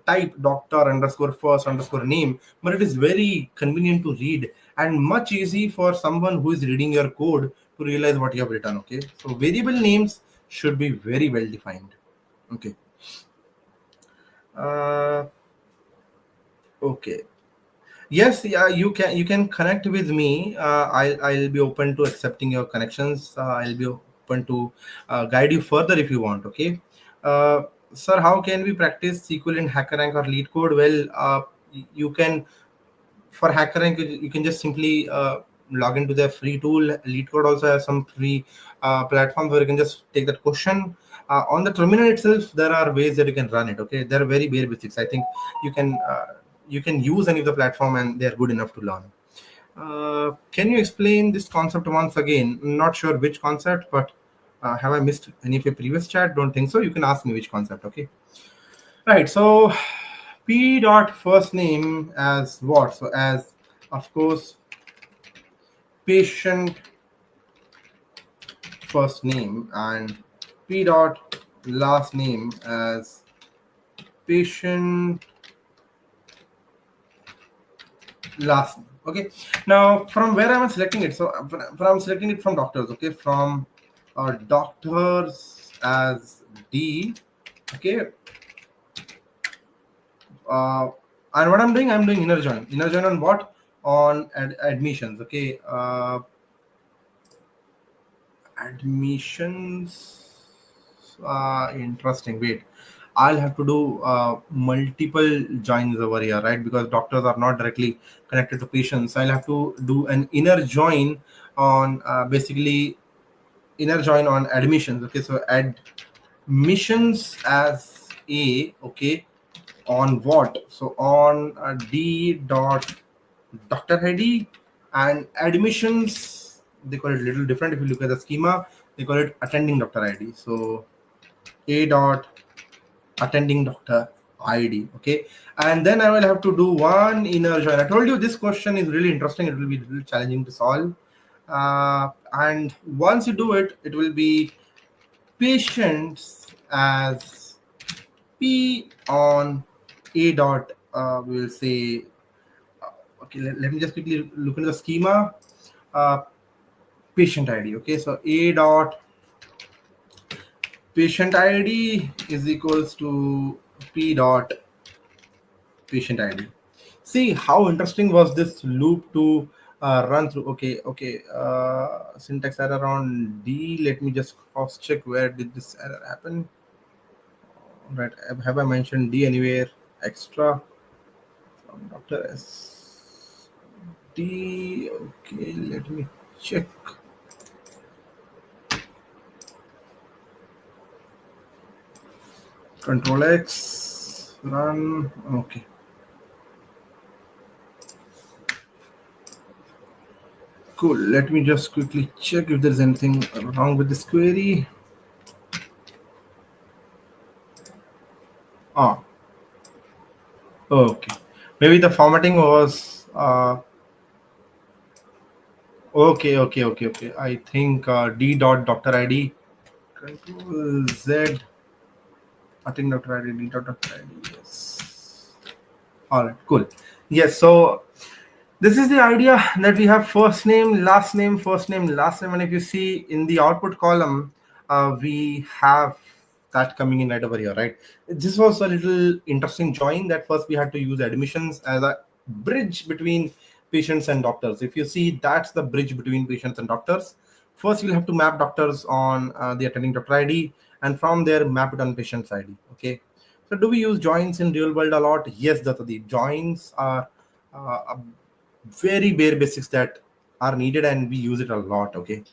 type doctor underscore first underscore name, but it is very convenient to read and much easy for someone who is reading your code to realize what you have written. Okay, so variable names should be very well defined. Okay. Uh, okay. Yes, yeah, you can connect with me. I'll be open to accepting your connections. I'll be open to guide you further if you want. Okay, sir, how can we practice SQL in HackerRank or LeetCode? Well, you can for HackerRank, you can just simply log into their free tool. LeetCode also has some free platforms where you can just take that question. On the terminal itself, there are ways that you can run it. Okay, they're very bare basics. I think you can you can use any of the platform and they're good enough to learn. Can you explain this concept once again? Not sure which concept, but have I missed any of your previous chat? Don't think so. You can ask me which concept. Okay. Right. So P dot first name as what? So as of course patient first name and P dot last name as patient last name. Okay. Now from where am I selecting it? So I'm selecting it from doctors. Okay. From doctors as D. Okay. And what I'm doing inner join. Inner join on what? On admissions. Okay. Admissions. Interesting. Wait, I'll have to do multiple joins over here, right? Because doctors are not directly connected to patients. I'll have to do an inner join on basically inner join on admissions. Okay, so admissions as A. Okay, on what? So on D dot doctor ID and admissions. They call it a little different. If you look at the schema, they call it attending doctor ID. So A dot attending doctor ID. Okay, and then I will have to do one inner join. I told you this question is really interesting. It will be really challenging to solve. And once you do it, it will be patients as P on A dot. We will say okay. Let me just quickly look into the schema. Uh, Patient ID. Okay, so A dot patient ID is equals to P dot patient ID. See how interesting was this loop to run through. Okay, okay. Syntax error on D. Let me just cross check where did this error happen. Right, have I mentioned D anywhere extra from Dr. S D? Okay, let me check. Control X, run. Okay. Cool. Let me just quickly check if there's anything wrong with this query. Ah, okay. Maybe the formatting was okay, okay, okay, okay. I think D dot doctor ID control Z. I think doctor ID D dot doctor ID. Yes. All right. Cool. Yes. So this is the idea that we have first name, last name, first name, last name, and if you see in the output column, we have that coming in right over here, right? This was a little interesting join that first we had to use admissions as a bridge between patients and doctors. If you see, that's the bridge between patients and doctors. First, you'll have to map doctors on the attending doctor ID, and from there, map it on patient's ID. Okay. So, do we use joins in real world a lot? Yes, the joins are a very bare basics that are needed and we use it a lot. Okay,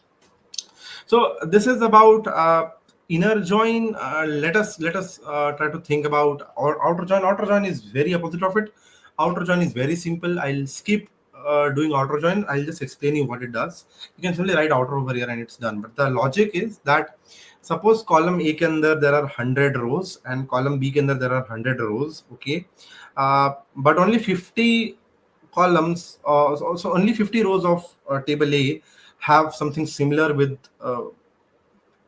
so this is about inner join. Let us try to think about our outer join. Outer join is very opposite of it. Outer join is very simple. I'll skip doing outer join. I'll just explain you what it does. You can simply write outer over here and it's done, but the logic is that suppose column A के अंदर there are 100 rows and column B के अंदर there are 100 rows. Okay, but only 50 columns, so only 50 rows of table A have something similar with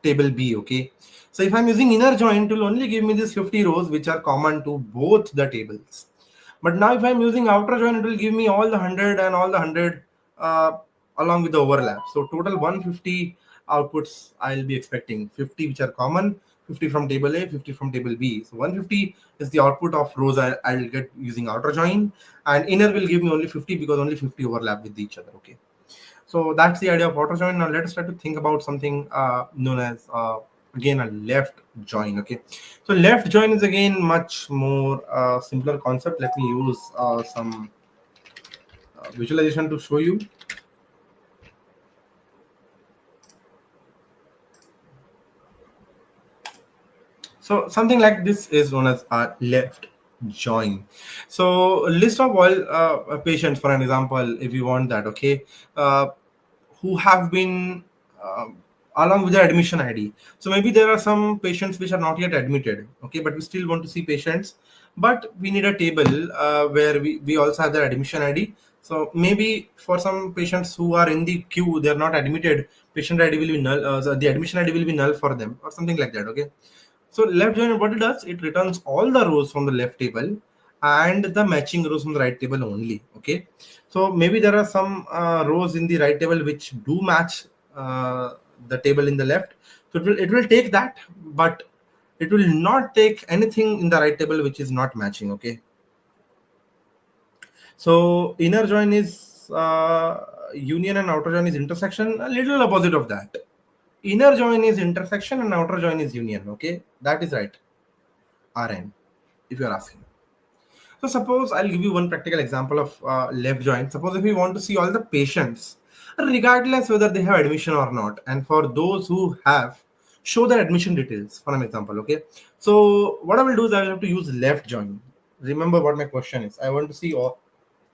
table B. Okay, so if I'm using inner join, it will only give me these 50 rows which are common to both the tables. But now if I'm using outer join, it will give me all the 100 and all the 100 along with the overlap. So total 150 outputs I'll be expecting, 50 which are common, 50 from table A, 50 from table B. So 150 is the output of rows I'll get using outer join, and inner will give me only 50 because only 50 overlap with each other. Okay, so that's the idea of outer join. Now let us try to think about something known as again a left join. Okay, so left join is again much more simpler concept. Let me use some visualization to show you. So something like this is known as a left join. So a list of all patients, for an example, if you want that, okay, who have been along with the admission ID. So maybe there are some patients which are not yet admitted, okay, but we still want to see patients, but we need a table where we also have their admission ID. So maybe for some patients who are in the queue, they're not admitted, patient ID will be null, so the admission ID will be null for them or something like that, okay. So left join, what it does, it returns all the rows from the left table and the matching rows from the right table only. Okay. So maybe there are some rows in the right table which do match the table in the left. So it will take that, but it will not take anything in the right table which is not matching. Okay. So inner join is union and outer join is intersection. A little opposite of that. Inner join is intersection and outer join is union. Okay, that is right. RN, if you are asking. So suppose I'll give you one practical example of left join. Suppose if we want to see all the patients, regardless whether they have admission or not, and for those who have, show their admission details for an example. Okay. So what I will do is I will have to use left join. Remember what my question is. I want to see all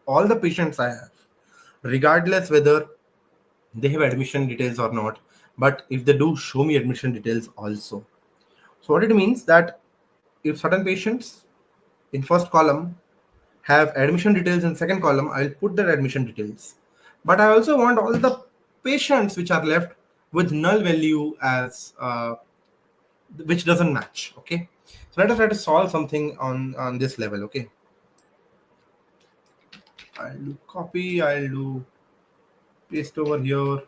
the patients I have, regardless whether they have admission details or not. But if they do, show me admission details also. So what it means that if certain patients in first column have admission details in second column, I'll put their admission details. But I also want all the patients which are left with null value as which doesn't match. Okay. So let us try to solve something on this level. Okay. I'll do copy. I'll do paste over here.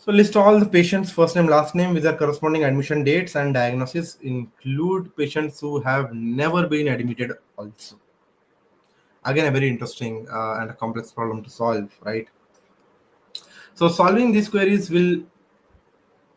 So list all the patients' first name, last name with their corresponding admission dates and diagnosis. Include patients who have never been admitted also. Again, a very interesting and a complex problem to solve, right? So solving these queries will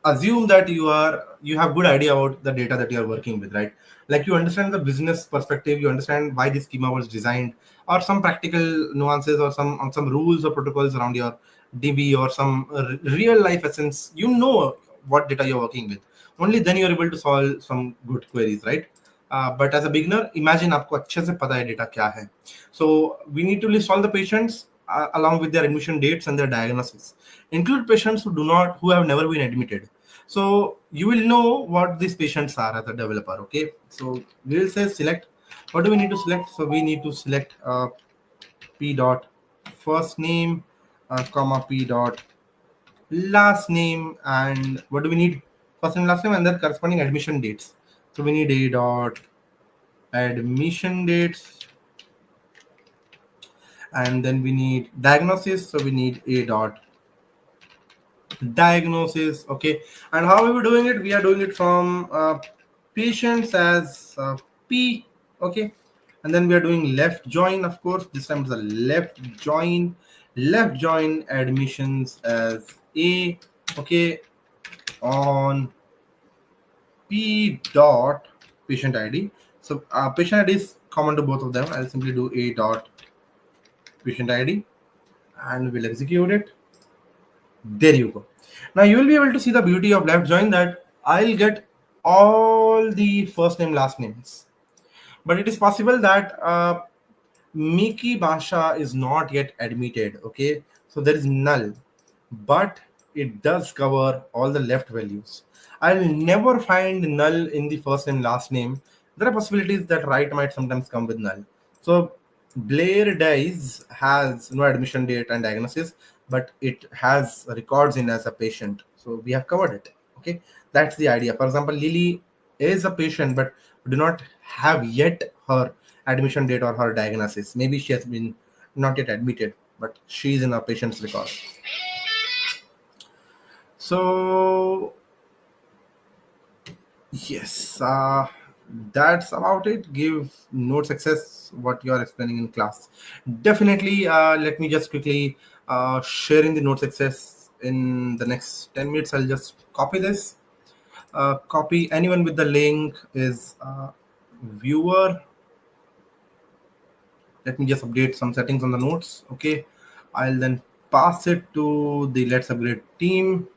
assume that you have good idea about the data that you are working with, right? Like you understand the business perspective, you understand why this schema was designed, or some practical nuances or some rules or protocols around your DB or some real life essence. You know what data you're working with. Only then you're able to solve some good queries, right? But as a beginner, imagine आपको अच्छे से पता है data क्या है. So we need to list all the patients along with their admission dates and their diagnosis. Include patients who have never been admitted. So you will know what these patients are as a developer. Okay, so we will say select. What do we need to select? So we need to select p dot first name, comma p dot last name, and what do we need? First name, last name, and then corresponding admission dates. So we need a dot admission dates, and then we need diagnosis. So we need a dot diagnosis. Okay, and how are we doing it? We are doing it from patients as p. Okay, and then we are doing left join. Of course, this time it's a left join admissions as a. Okay, on p dot patient id. So patient id is common to both of them. I'll simply do a dot patient id and we'll execute it. There you go. Now you will be able to see the beauty of left join, that I'll get all the first name last names, but it is possible that Miki Basha is not yet admitted. Okay, so there is null, but it does cover all the left values. I'll never find null in the first and last name. There are possibilities that right might sometimes come with null. So Blair Dice has no admission date and diagnosis, but it has records in as a patient. So we have covered it. Okay, that's the idea. For example, Lily is a patient, but do not have yet her admission date or her diagnosis. Maybe she has been not yet admitted, but she's in our patient's record. So yes, that's about it. Give note success what you are explaining in class. Definitely. Let me just quickly share in the note success in the next 10 minutes. I'll just copy this. Copy anyone with the link is viewer. Let me just update some settings on the notes. Okay, I'll then pass it to the Let's Upgrade team.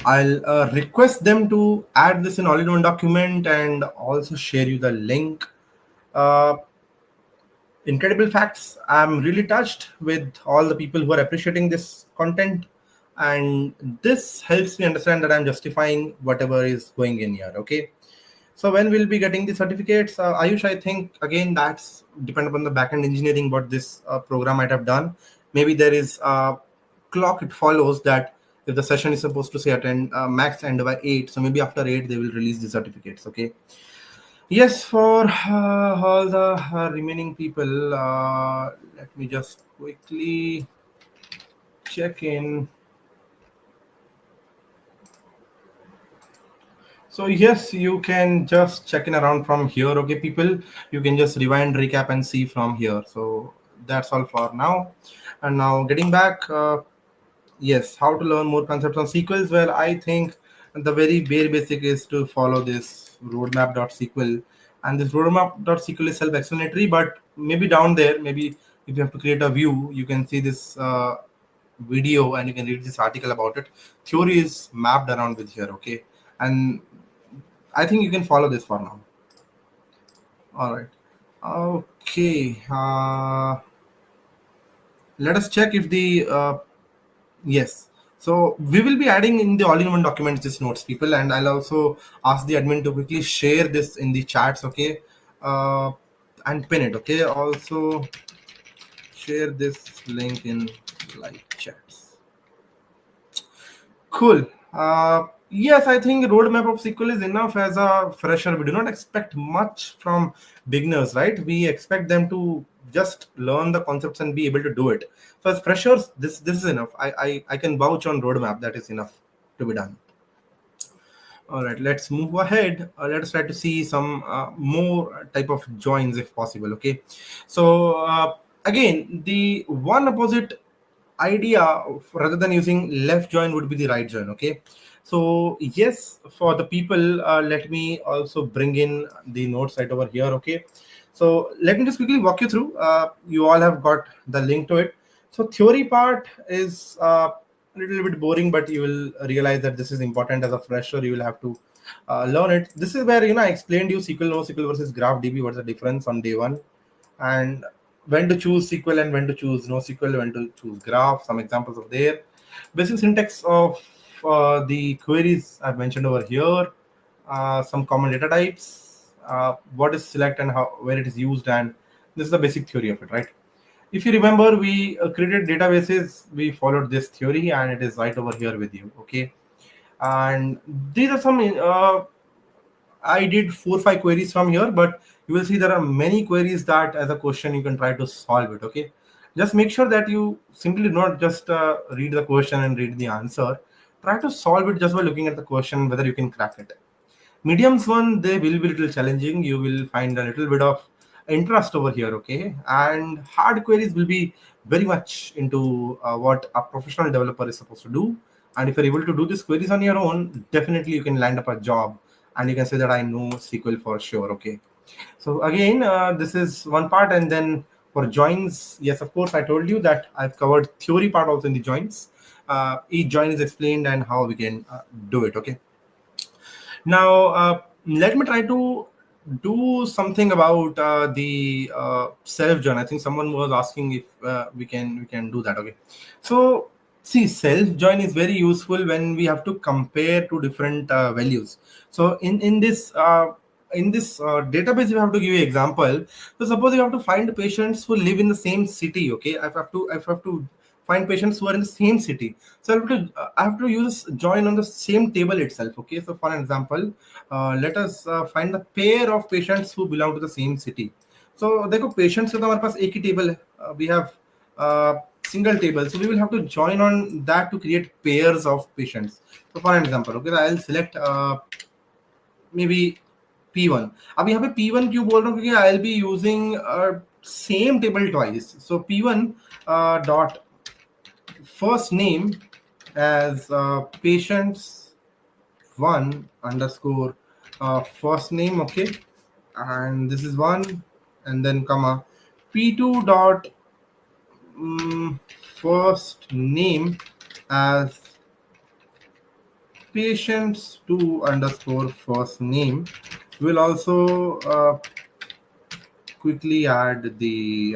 I'll request them to add this in all-in-one document and also share you the link. Uh, Incredible facts. I'm really touched with all the people who are appreciating this content, and this helps me understand that I'm justifying whatever is going in here. Okay. So when we'll be getting the certificates, Ayush, I think again that's depend upon the backend engineering what this program might have done. Maybe there is a clock it follows that if the session is supposed to say attend max end by 8, so maybe after 8 they will release the certificates. Okay. Yes, for all the remaining people, let me just quickly check in. So yes, you can just check in around from here. Okay, people, you can just rewind, recap, and see from here. So that's all for now. And now getting back, yes, how to learn more concepts on sequels. Well, I think the very bare basic is to follow this roadmap.sql, and this roadmap.sql is self-explanatory. But maybe down there, maybe if you have to create a view, you can see this video and you can read this article about it. Theory is mapped around with here. Okay, and I think you can follow this for now. All right. Okay. Let us check if the yes. So we will be adding in the all-in-one documents this notes, people, and I'll also ask the admin to quickly share this in the chats. Okay, and pin it. Okay. Also share this link in live chats. Cool. Yes, I think roadmap of SQL is enough as a fresher. We do not expect much from beginners, right? We expect them to just learn the concepts and be able to do it. So as freshers, this is enough. I can vouch on roadmap. That is enough to be done. All right, let's move ahead. Let's try to see some more type of joins if possible. Okay, so again, the one opposite idea rather than using left join would be the right join. Okay, so yes, for the people, let me also bring in the notes right over here. Okay, so let me just quickly walk you through. You all have got the link to it. So theory part is a little bit boring, but you will realize that this is important as a fresher. You will have to learn it. This is where I explained you SQL, NoSQL versus GraphDB. What's the difference on day one, and when to choose SQL and when to choose NoSQL, when to choose Graph. Some examples of there. Basic syntax of the queries I've mentioned over here. Some common data types. What is select and how where it is used, and this is the basic theory of it, right? If you remember, we created databases. We followed this theory, and it is right over here with you. Okay, and these are some. I did 4 or 5 queries from here, but you will see there are many queries that as a question you can try to solve it. Okay, just make sure that you simply not just read the question and read the answer. Try to solve it just by looking at the question whether you can crack it. Mediums one, they will be little challenging. You will find a little bit of interest over here. Okay, and hard queries will be very much into what a professional developer is supposed to do. And if you're able to do these queries on your own, definitely you can land up a job and you can say that I know SQL for sure. Okay, so again, this is one part. And then for joins, yes, of course, I told you that I've covered theory part also in the joins. Each join is explained and how we can do it. Okay, now let me try to do something about the self join. I think someone was asking if we can do that. Okay, so see, self join is very useful when we have to compare two different values. So in this database, you have to give you example. So suppose you have to find patients who live in the same city. Okay, I have to find patients who are in the same city. So I have to use join on the same table itself. Okay, so for example, let us find the pair of patients who belong to the same city. So देखो patients का तो हमारे पास एक ही table है. We have single table, so we will have to join on that to create pairs of patients. So for example, okay, I'll select maybe P1. अब यहाँ पे P1 क्यों बोल रहा हूँ, क्योंकि I'll be using same table twice. So P1 dot first name as patients one underscore first name. Okay, and this is one, and then comma P2 dot first name as patients 2 underscore first name. We'll also quickly add the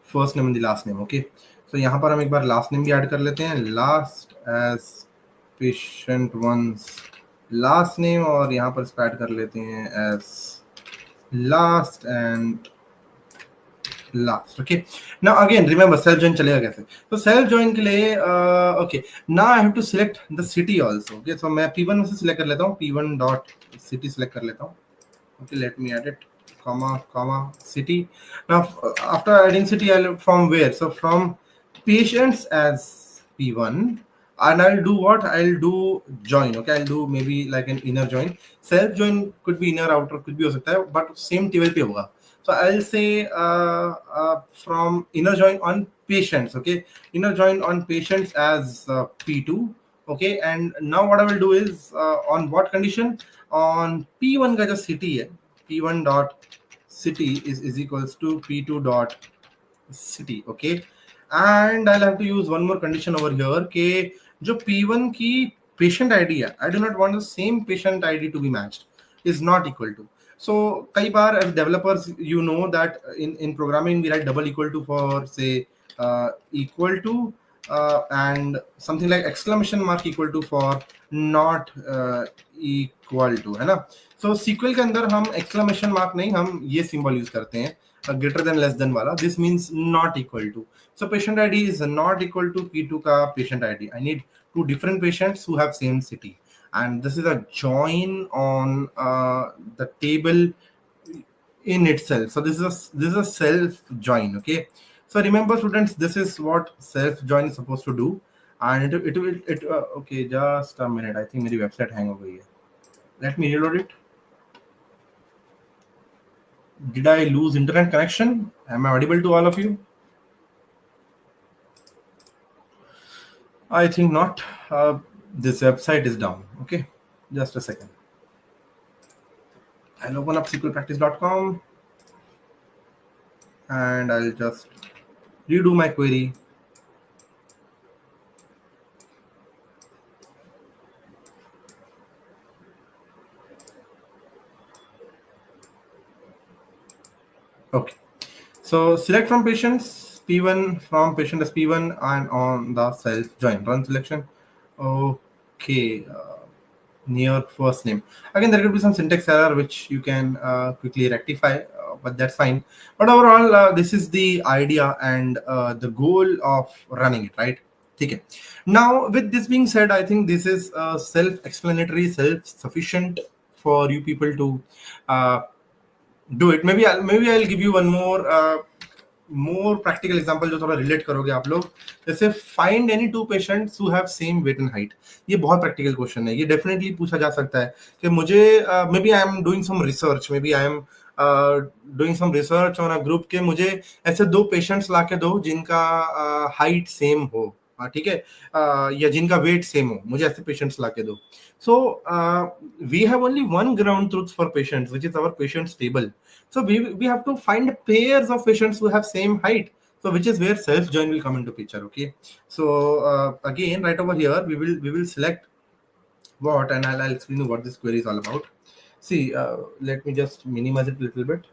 first name and the last name. Okay, so यहाँ पर हम एक बार last name भी add कर लेते हैं, last as patient one's last name, और यहाँ पर इसको add कर लेते हैं as last and last. Okay, now again remember self join चलेगा कैसे. So self join के लिए okay, now I have to select the city also. Okay, so मैं P1 में से select कर लेता हूँ, P1 dot city select कर लेता हूँ. Okay, let me add it, comma city. Now after adding city, I'll from where? So from patients as P1, and I'll do what? I'll do join. Okay, I'll do maybe like an inner join. Self join could be inner, outer could be हो सकता है, but same table पे होगा. So I'll say from inner join on patients. Okay, inner join on patients as P2. Okay, and now what I will do is on what condition? On P1 का जो city है, P1 dot city is equals to P2 dot city. Okay, and I'll have to use one more condition over here कि जो P1 की patient ID है, I do not want the same patient ID to be matched, is not equal to. So कई बार as developers, you know that in programming we write double equal to for say equal to and something like exclamation mark equal to for not equal to, है ना. So SQL के अंदर हम exclamation mark नहीं, हम ये symbol use करते हैं greater than less than वाला. This means not equal to. So patient ID is not equal to P2 का patient ID. I need two different patients who have same city, and this is a join on the table in itself. So this is a self join. Okay, so remember students, this is what self join is supposed to do, and it will okay, just a minute, I think मेरी website hang हो गई है. Let me reload it. Did I lose internet connection? Am I audible to all of you? I think not. This website is down. Okay, just a second. I'll open up sqlpractice.com and I'll just redo my query. Okay. So select from patients P1 from patient as P1 and on the self join run selection. Okay. Near first name. Again, there could be some syntax error which you can quickly rectify, but that's fine. But overall, this is the idea and the goal of running it, right? Okay. Now, with this being said, I think this is self-explanatory, self-sufficient for you people to uh, do it. Maybe I'll give you one more practical example जो थोड़ा relate करोगे आप लोग. जैसे find any two patients who have same weight and height. ये बहुत practical question है. ये definitely पूछा जा सकता है कि मुझे maybe I am doing some research, maybe I am doing some research on a group के मुझे ऐसे दो patients ला के दो जिनका height same हो, ठीक है, या जिनका weight same हो, मुझे ऐसे patients ला के दो. So we have only one ground truth for patients, which is our patients table. So we have to find pairs of patients who have same height. So which is where self join will come into picture. Okay. So again, right over here, we will select what, and I'll explain you what this query is all about. See, let me just minimize it a little bit.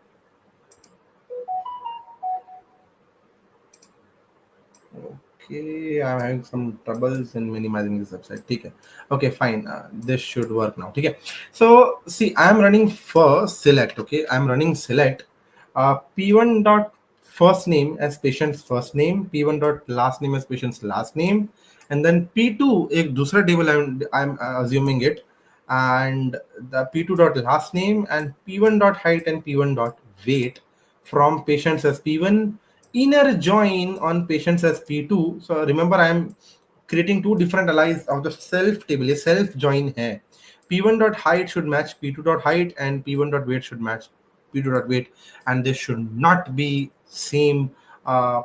Okay, I'm having some troubles in minimizing this website. Okay, okay, fine. This should work now. Okay, so see, I'm running first select. Okay, I'm running select. P1 dot first name as patient's first name, P1 dot last name as patient's last name, and then P2 एक दूसरा table I'm assuming it, and the P2 dot last name and P1 dot height and P1 dot weight from patients as P1, inner join on patients as P2. So remember, I am creating two different allies of the self table. A self join hai. P1 dot height should match P2 dot height and P1 dot weight should match P2 dot weight, and they should not be same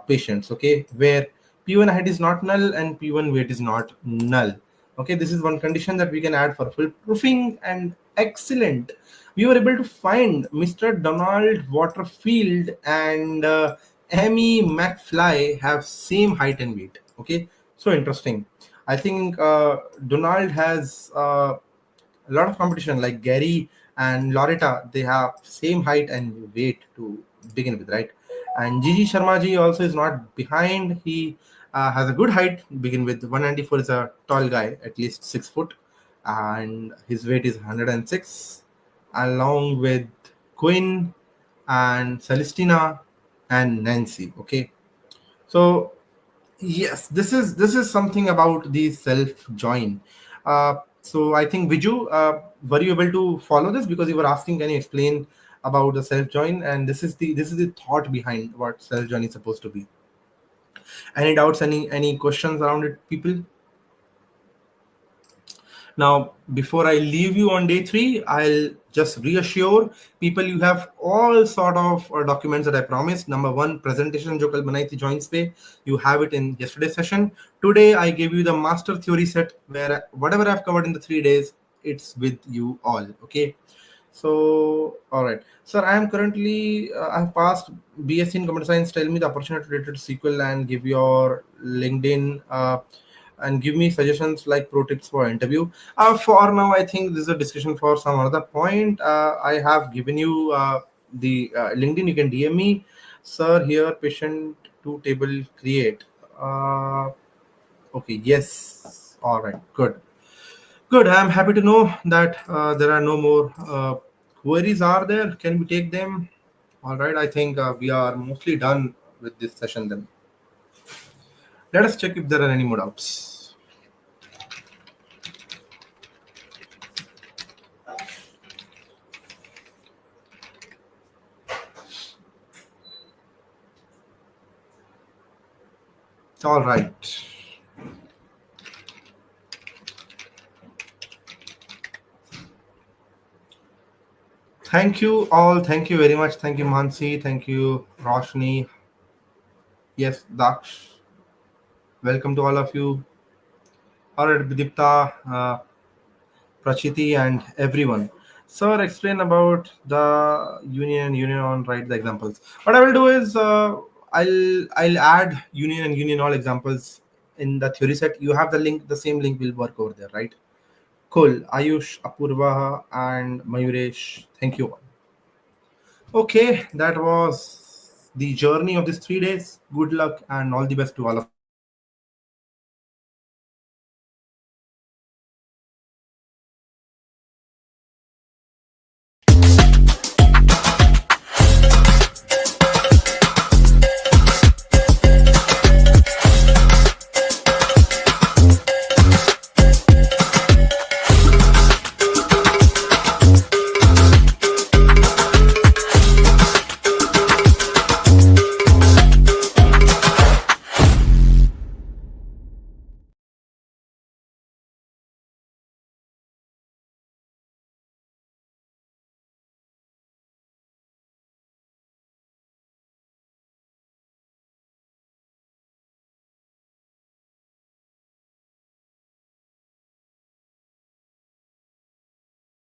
patients. Okay, where P1 height is not null and P1 weight is not null. Okay, this is one condition that we can add for full proofing, and excellent. We were able to find Mr. Donald Waterfield and Amy McFly have same height and weight. Okay, so interesting. I think Donald has a lot of competition, like Gary and Loretta. They have same height and weight to begin with, right? And Gigi Sharma ji also is not behind. He has a good height to begin with. 194 is a tall guy, at least 6 foot, and his weight is 106, along with Quinn and Celestina and Nancy. Okay, so yes, this is something about the self join. So I think Viju, were you able to follow this, because you were asking, can you explain about the self join? And this is the thought behind what self join is supposed to be. Any doubts? Any questions around it, people? Now, before I leave you on day 3, I'll just reassure people you have all sort of documents that I promised. Number 1, presentation जो कल बनाई थी joins पे, you have it in yesterday's session. Today, I gave you the master theory set where whatever I've covered in the 3 days, it's with you all. Okay. So, all right, sir, I am currently, I've passed BSc in computer science. Tell me the opportunity related to SQL and give your LinkedIn and give me suggestions like pro tips for interview. For now, I think this is a discussion for some other point. I have given you the LinkedIn. You can DM me, sir. Here, patient to table create. Okay, yes. All right, good. Good. I'm happy to know that there are no more queries. Are there? Can we take them? All right. I think we are mostly done with this session then. Let us check if there are any more doubts. All right. Thank you all. Thank you very much. Thank you, Mansi. Thank you, Roshni. Yes, Daksh. Welcome to all of you. All right, Vidipta, Prachiti, and everyone. Sir, explain about the union on, write the examples. What I will do is I'll add union all examples in the theory set. You have the link, the same link will work over there, right? Cool. Ayush, Apurva, and Mayuresh. Thank you all. Okay, that was the journey of these 3 days. Good luck and all the best to all of you.